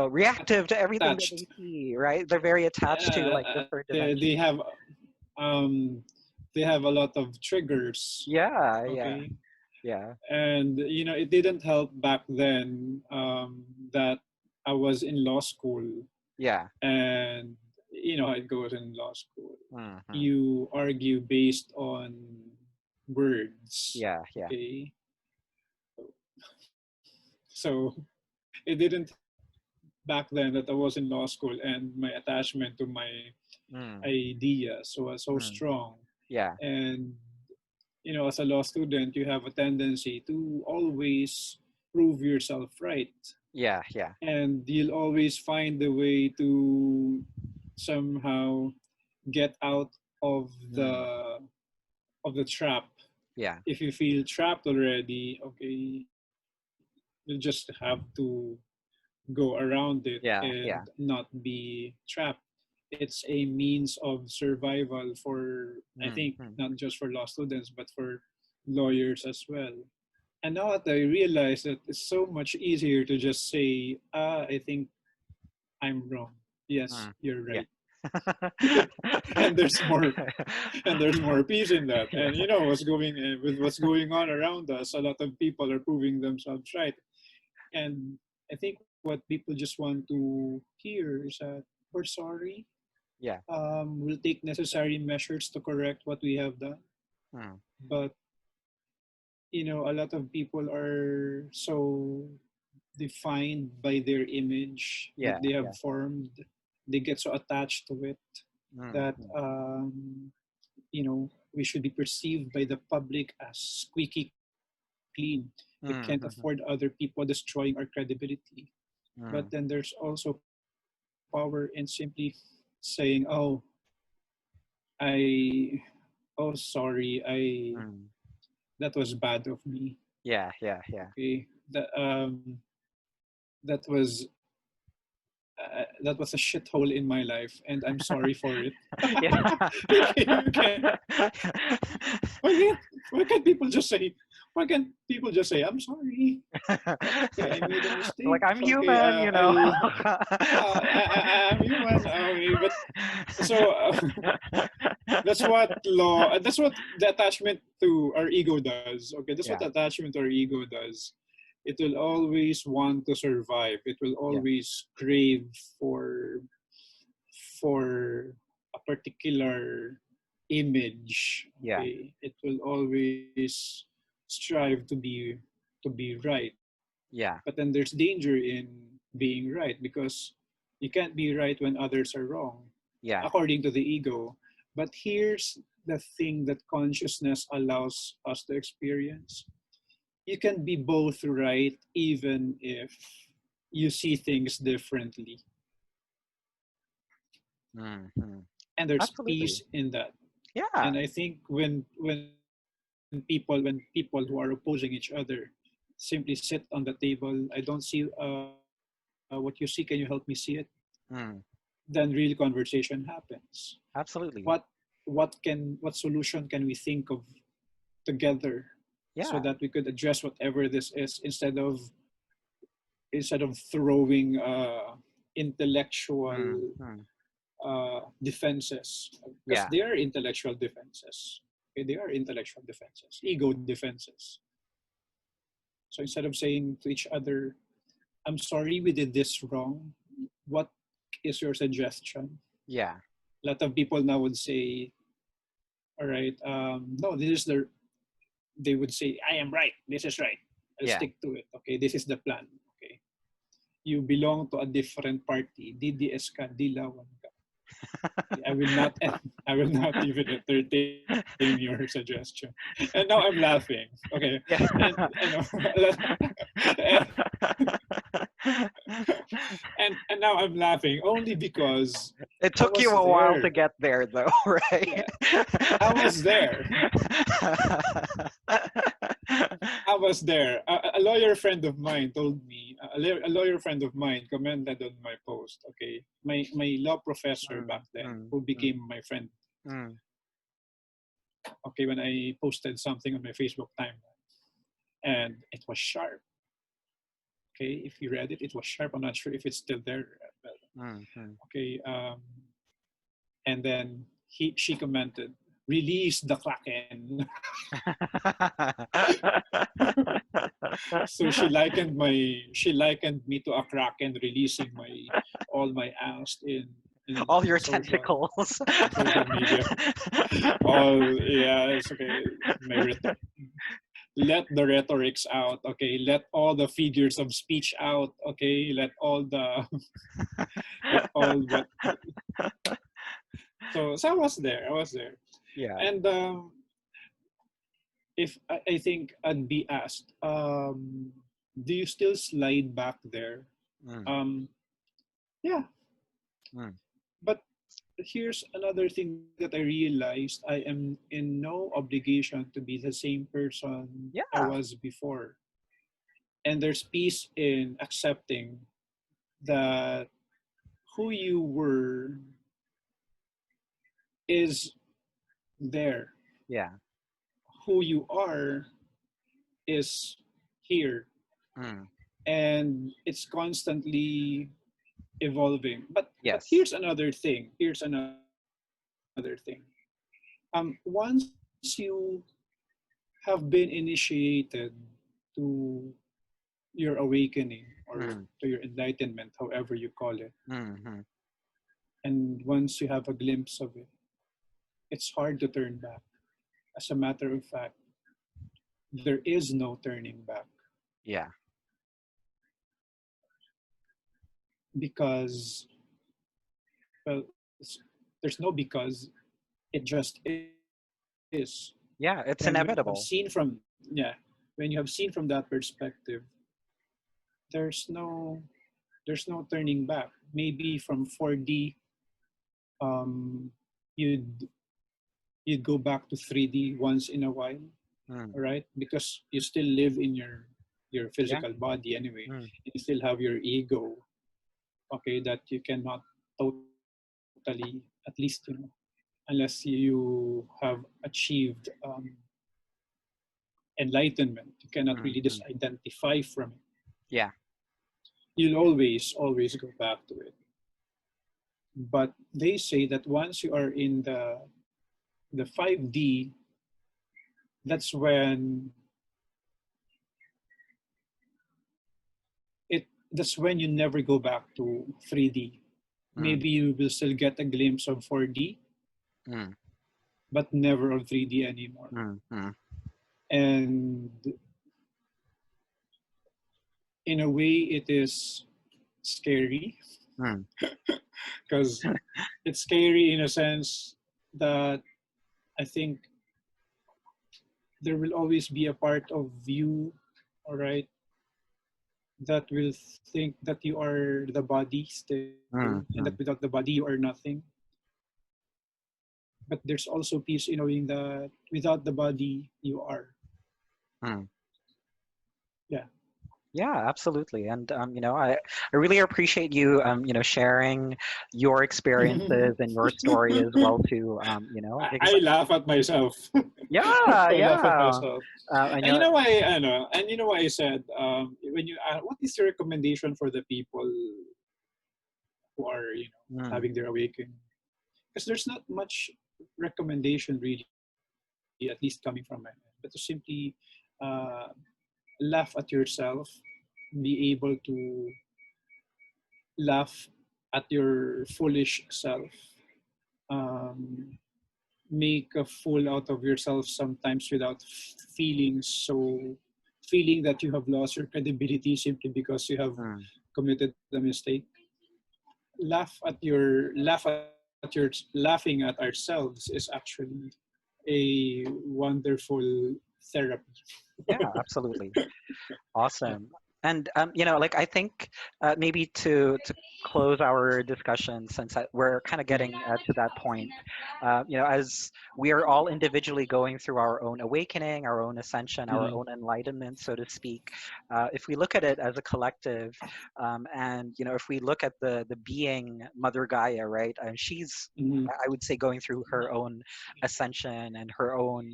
reactive to everything that they Attached. see, right? They're very attached to Yeah, like the third they dimension. um they have a lot of triggers. Yeah, yeah, Okay, yeah, and it didn't help back then, that I was in law school, yeah. and how it goes in law school. Hmm. You argue based on words. Yeah, yeah. Okay, so it didn't help back then that I was in law school and my attachment to my Mm, ideas was so mm, strong. yeah, And as a law student, you have a tendency to always prove yourself right, yeah, yeah. and you'll always find a way to somehow get out of Mm, the trap. yeah, If you feel trapped already, okay, you just have to go around it and yeah, not yeah. be trapped. It's a means of survival for, I think, Mm, mm, not just for law students, but for lawyers as well. And now that I realize that it's so much easier to just say, I think I'm wrong. Yes, mm, you're yeah. right. and there's more and there's more peace in that. And with what's going on around us, a lot of people are proving themselves right. And I think what people just want to hear is that we're sorry. Yeah. We'll take necessary measures to correct what we have done. Mm, But a lot of people are so defined by their image yeah, that they have yeah. formed. They get so attached to it Mm, that mm, we should be perceived by the public as squeaky clean. We can't afford mm, other mhm, people destroying our credibility. But then mm, there's also power in simply saying, I, oh, sorry, mm. that was bad of me. Yeah, yeah, yeah. Okay, that was that was a shithole in my life, and I'm sorry for it. Yeah. You can. Why can't people just say? Why can't people just say, "I'm sorry. Okay, I made a Like, mistake. I'm Okay, human, you know. I'm human. Okay, but so that's what law. That's what the attachment to our ego does. Okay, that's what Yeah, attachment to our ego does. It will always want to survive. It will yeah, always crave for a particular image. yeah, Okay, it will always strive to be right. But yeah, then there's danger in being right, because you can't be right when others are wrong, yeah. according to the ego. But here's the thing that consciousness allows us to experience: you can be both right even if you see things differently, Hmm. and there's Absolutely. peace in that. Yeah, And I think when people who are opposing each other simply sit on the table, I don't see what you see, can you help me see it? mm, Then real conversation happens. what absolutely. what solution can we think of together, so Yeah. that we could address whatever this is, instead of throwing intellectual Mm, mm, defenses, because yeah, they are intellectual defenses. Okay, they are intellectual defenses, ego defenses. So instead of saying to each other, "I'm sorry, we did this wrong. What is your suggestion?" yeah, A lot of people now would say, "All right, no, this is the." They would say, "I am right. This is right. I'll yeah. stick to it. Okay, this is the plan. Okay, you belong to a different party. DDS ka, dilawan ka. I will not. I will not even entertain your suggestion." And now I'm laughing. Okay, and Yeah. and, and now I'm laughing only because It I took you was a while to there. get there, though, right? Yeah, I was there. I was there. A lawyer friend of mine told me. A lawyer friend of mine commented on my post. Okay, my law professor Mm, back then, mm, who mm, became my friend. mm. Okay, when I posted something on my Facebook timeline, and it was sharp. Okay, if you read it, it was sharp. I'm not sure if it's still there. But, Mhm. okay, and then she commented, "Release the Kraken." So she likened me to a kraken releasing my all my angst in All your social tentacles. social media. All, yeah, it's okay. My let the rhetorics out. Okay, let all the figures of speech out. Okay, let all the let all what. So I was there. I was there, Yeah. and if I think I'd be asked, do you still slide back there? Mm, Um, yeah, mm. but here's another thing that I realized: I am in no obligation to be the same person I Yeah. was before. And there's peace in accepting that who you were is there. Yeah. Who you are is here. Mm. And it's constantly evolving. But Yes. here's another thing. Here's another thing. Once you have been initiated to your awakening, or Mm, to your enlightenment, however you call it, mhm. and once you have a glimpse of it, it's hard to turn back. As a matter of fact, there is no turning back, Yeah. because, well, there's no because, it just is. And when you have Yeah, it's seen from, inevitable. yeah, when you have seen from that perspective, there's no there's no turning back. Maybe from 4D, um, you'd you'd go back to 3D once in a while, Mm. right? Because you still live in your Yeah. physical body anyway. Mm. You still have your ego okay, that you cannot totally, at least, unless you have achieved enlightenment, you cannot really just Mm-hmm. identify from it. Yeah. You'll always go back to it. But they say that once you are in the 5D, that's when that's when you never go back to 3D. Mm, Maybe you will still get a glimpse of 4D, mm, but never of 3D anymore. mm, mm, And in a way, it is scary mm, because it's scary in a sense that I think there will always be a part of you, all right, that will think that you are the body still, and that mm, without the mm, body you are nothing. But there's also peace in knowing that without the body you are. mm. Yeah. Yeah, absolutely. And I really appreciate you sharing your experiences and your story as well too. Because I laugh at myself. yeah, I laugh at yeah. myself. I And you know. know why I know, and you know why I said when you what is your recommendation for the people who are Mm, having their awakening? Because there's not much recommendation really, at least coming from my end, but to simply uh, laugh at yourself, be able to laugh at your foolish self, um, make a fool out of yourself sometimes without feeling that you have lost your credibility simply because you have mm. committed a mistake. Laughing at ourselves is actually a wonderful therapy. Yeah, absolutely. Awesome. And like I think maybe to close our discussion, since we're kind of getting to that point, as we are all individually going through our own awakening, our own ascension, our Mhm. own enlightenment, so to speak. If we look at it as a collective, and if we look at the being Mother Gaia, right? She's, Mhm. I would say, going through her own ascension and her own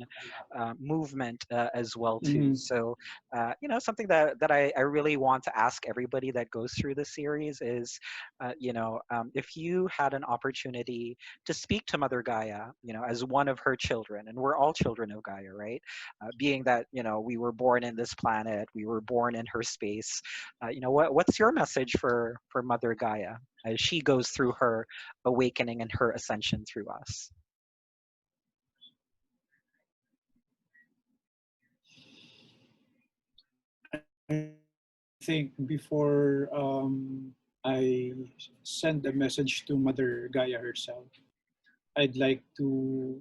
movement as well too. Mhm. So something that I really want to ask everybody that goes through this series is, if you had an opportunity to speak to Mother Gaia, as one of her children, and we're all children of Gaia, right? Being that, we were born in this planet, we were born in her space. What's your message for Mother Gaia as she goes through her awakening and her ascension through us? I think before I send a message to Mother Gaia herself, I'd like to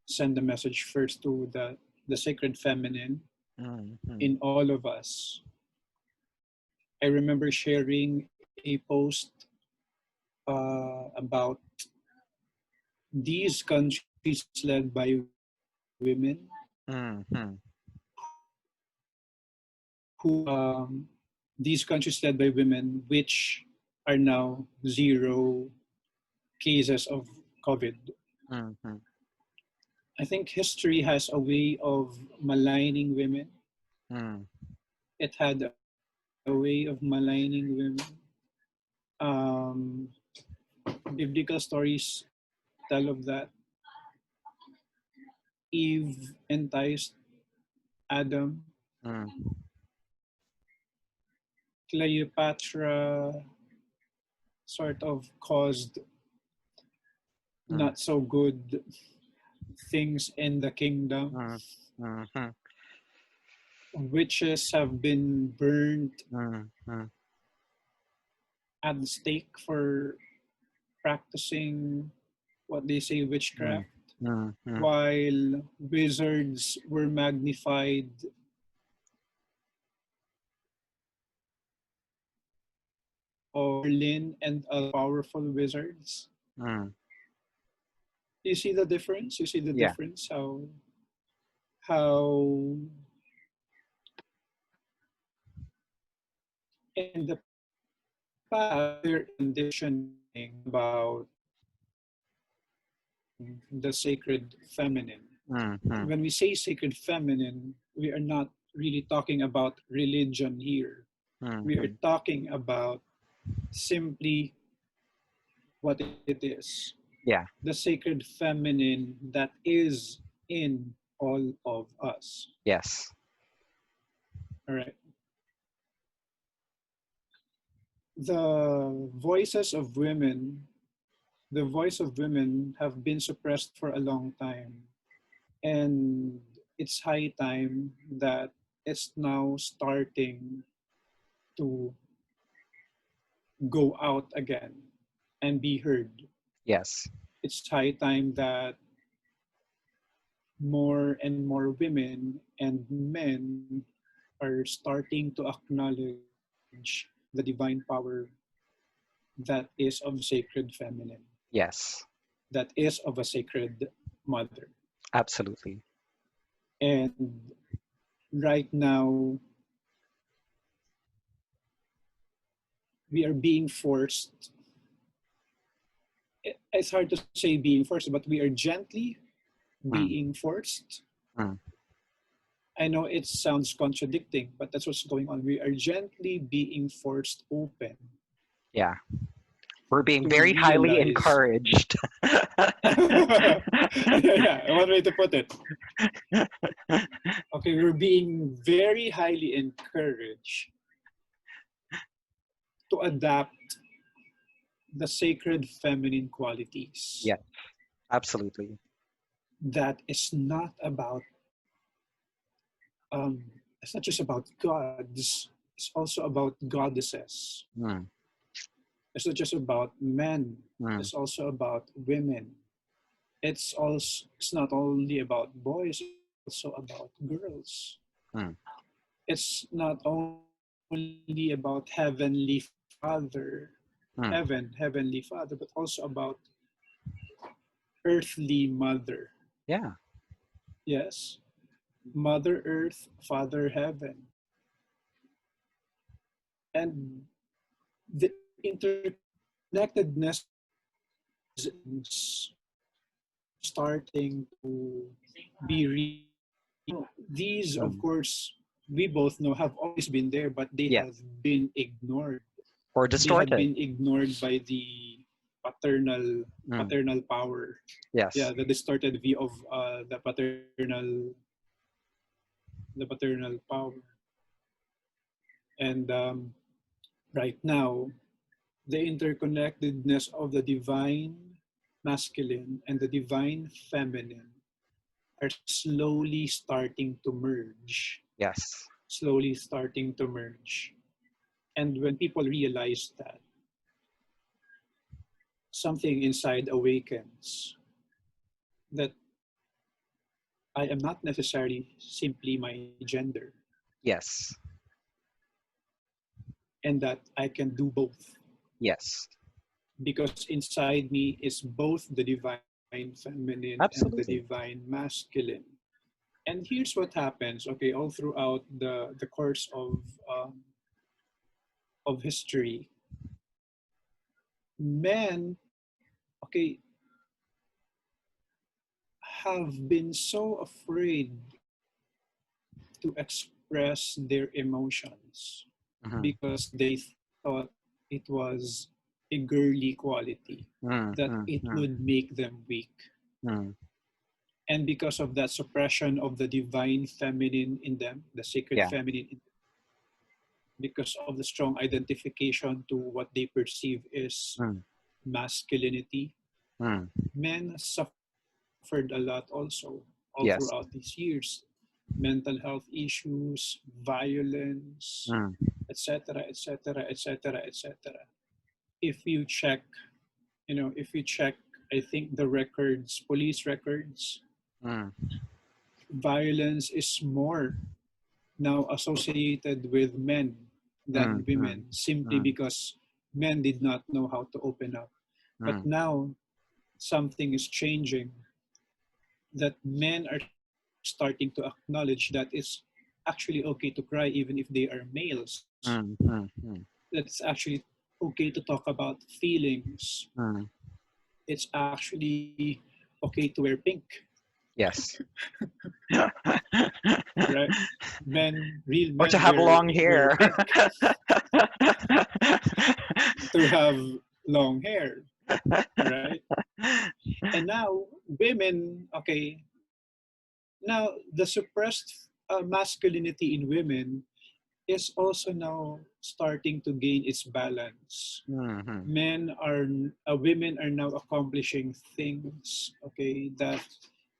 send a message first to the sacred feminine Mm-hmm. in all of us. I remember sharing a post about these countries led by women, Mm-hmm. these countries led by women, which are now zero cases of COVID. Mm-hmm. I think history has a way of maligning women. Mm-hmm. It had a way of maligning women. Um, Biblical stories tell of that. Eve enticed Adam. Cleopatra sort of caused Mm-hmm. not so good things in the kingdom. Mm-hmm. Witches have been burned Mm-hmm. at the stake for practicing what they say Mm, witchcraft, mm, mm, while wizards were magnified of Merlin and other powerful wizards. mm. You see the difference? You see the Yeah. difference how in the past, we're conditioning about the sacred feminine. Mm-hmm. When we say sacred feminine, we are not really talking about religion here. We are Mm-hmm. talking about simply what it is, Yeah. the sacred feminine that is in all of us. Yes. All right. The voices of women, the voice of women have been suppressed for a long time. And it's high time that it's now starting to go out again and be heard. Yes. It's high time that more and more women and men are starting to acknowledge the divine power that is of sacred feminine, Yes. that is of a sacred mother. Absolutely. And right now, we are being forced. It's hard to say being forced, but we are gently Mm. being forced. Mm. I know it sounds contradicting, but that's what's going on. We are gently being forced open Yeah. We're being to very highly realize. encouraged. Yeah, one way to put it. Okay, we're being very highly encouraged to adapt the sacred feminine qualities. Yeah, absolutely. That is not about, it's not just about gods, it's also about goddesses. Mm. It's not just about men, Mm. it's also about women. It's not only about boys, it's also about girls. Mm. It's not only about heavenly father, Mm. heavenly father, but also about earthly mother. Yeah. Yes, Mother Earth, Father Heaven. And the interconnectedness of these things are starting to be realized. These, of Mm. course, we both know have always been there, but they Yes. have been ignored. Or They have distorted. been ignored by the paternal Mm. paternal power. Yeah, Yes. the distorted view of the paternal power. And right now, the interconnectedness of the divine masculine and the divine feminine are slowly starting to merge. Yes. Slowly starting to merge. And when people realize that, something inside awakens that I am not necessarily simply my gender, Yes. and that I can do both. Yes. Because inside me is both the divine feminine and the Absolutely. divine masculine. And here's what happens, okay, all throughout the course of history. Men, okay, have been so afraid to express their emotions Mm-hmm. because they thought it was a girly quality, Mm. that Mm. it Mm. would make them weak. Mm. And because of that suppression of the divine feminine in them, the sacred Yeah. feminine, because of the strong identification to what they perceive is Mm. masculinity, Mm. men suffered a lot also all throughout these Yes. years. Mental health issues, violence, Mm. etc., etc., etc., etc. If you check, if you check, I think the records, police records, Mm. violence is more now associated with men than Mm. Mm. women simply Mm. because men did not know how to open up. But Mm. now something is changing, that men are starting to acknowledge that it's actually okay to cry even if they are males. Mm. Mm. Mm. That's actually okay to talk about feelings. Mm. It's actually okay to wear pink, Yes. right? Men, real Or to men have long wear hair. pink, to have long hair, right? And now women, okay, now the suppressed masculinity in women is also now starting to gain its balance. Mhm. Women are now accomplishing things, okay, that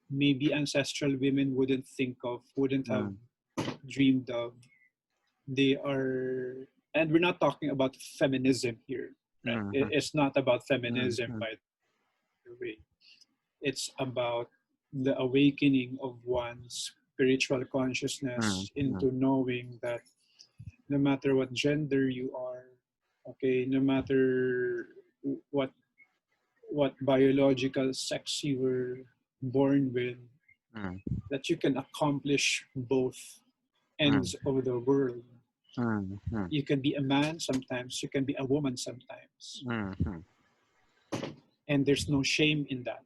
maybe ancestral women wouldn't think of, wouldn't have Mm. dreamed of. They are, and we're not talking about feminism here, right? Mhm. It's not about feminism, Mhm. by the way. It's about the awakening of one's spiritual consciousness into Mhm. knowing that no matter what gender you are, okay, no matter what what biological sex you were born with, Mm. that you can accomplish both Mm. ends of the world. Mhm. You can be a man sometimes, you can be a woman sometimes, Mhm. and there's no shame in that.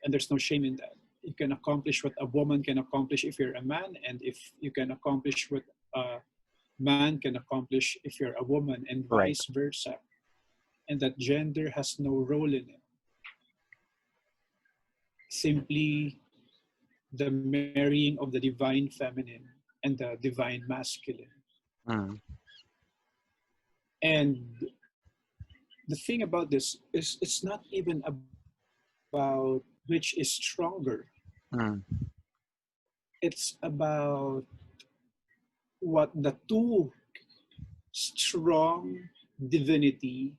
And there's no shame in that. You can accomplish what a woman can accomplish if you're a man, and if you can accomplish what a man can accomplish if you're a woman, and Right. vice versa. And that gender has no role in it. Simply the marrying of the divine feminine and the divine masculine. Mm. And the thing about this is it's not even about which is stronger. Mm. It's about what the two strong divinity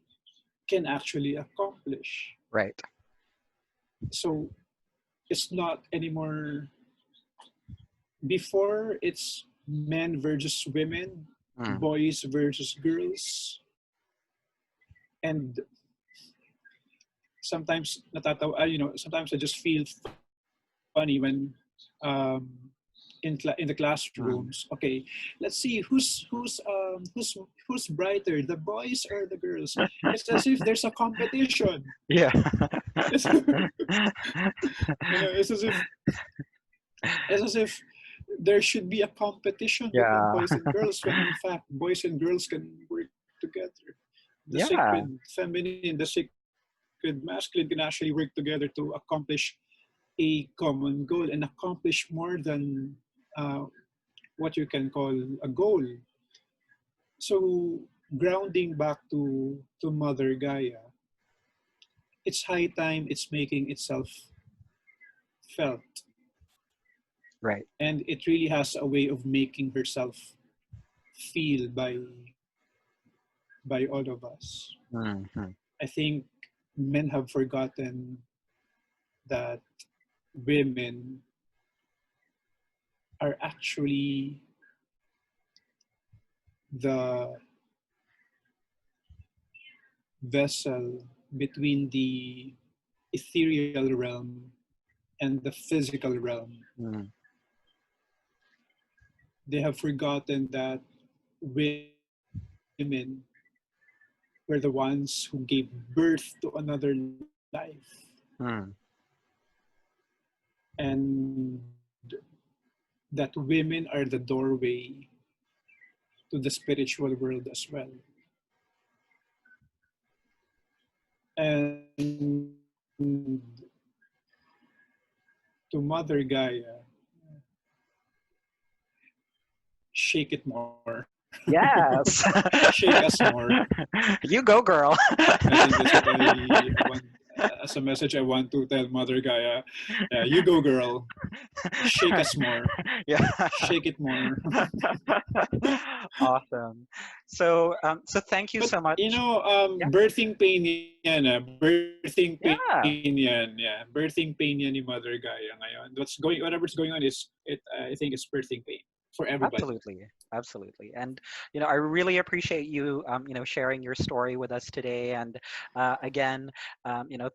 can actually accomplish. Right. So it's not anymore, before it's men versus women, Mm. boys versus girls, and sometimes sometimes I just feel funny when um, in the classrooms. Okay, Mm. let's see who's brighter, the boys or the girls. It's as if there's a competition. Yeah. It's, it's as if there should be a competition between Yeah. boys and girls, when in fact boys and girls can work together. The sacred Yeah. feminine, the sacred masculine can actually work together to accomplish a common goal and accomplish more than uh, what you can call a goal. So grounding back to Mother Gaia, it's high time it's making itself felt, Right. and it really has a way of making herself feel by all of us. Mhm. I think men have forgotten that women are actually the vessel between the ethereal realm and the physical realm. Mm. They have forgotten that women were the ones who gave birth to another life, Mm. and that women are the doorway to the spiritual world as well. And to Mother Gaia, shake it more, Yes. shake us more. You go, girl. I think that's what I want, as a message I want to tell Mother Gaia. You go, girl. Shake us more. Yeah. Shake it more. Awesome. So thank you so But much. Yeah. birthing pain yan, birthing pain yan, Yeah. birthing pain yan ni Mother Gaia ngayon. Whatever's going on is, I think it's birthing pain. for everybody. Absolutely, absolutely, and I really appreciate you, sharing your story with us today. And again,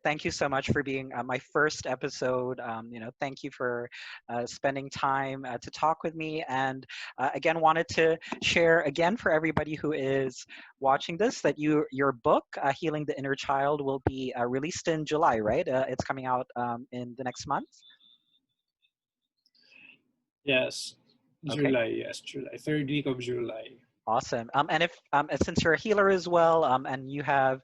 thank you so much for being my first episode. Thank you for spending time to talk with me. And again, wanted to share again for everybody who is watching this that your book, Healing the Inner Child, will be released in July, right? It's coming out in the next month. Yes, Okay. July. Yes, July. Third week of July. Awesome. And if since you're a healer as well, and you have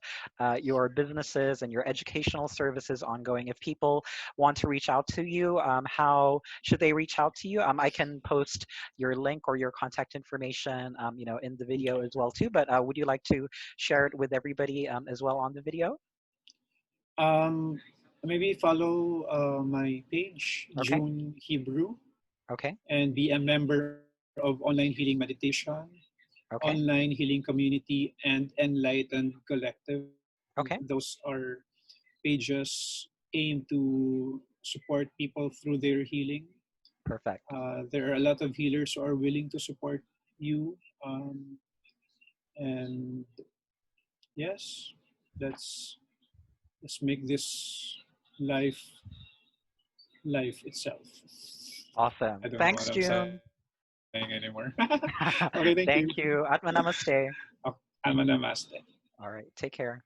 your businesses and your educational services ongoing, if people want to reach out to you, how should they reach out to you? I can post your link or your contact information, in the video Okay. as well too. But would you like to share it with everybody as well on the video? Um, Maybe follow my page, Okay. June Hebrew, Okay. and be a member of Online Healing Meditation, Okay. Online Healing Community, and Enlightened Collective. Okay. Those are pages aimed to support people through their healing. Perfect. There are a lot of healers who are willing to support you. And yes, let's let's make this life life itself. Awesome. I don't know Thanks, what I'm saying June. anymore. Okay, thank you. Thank you. Atma namaste. Oh, I'm a namaste. All right. Take care.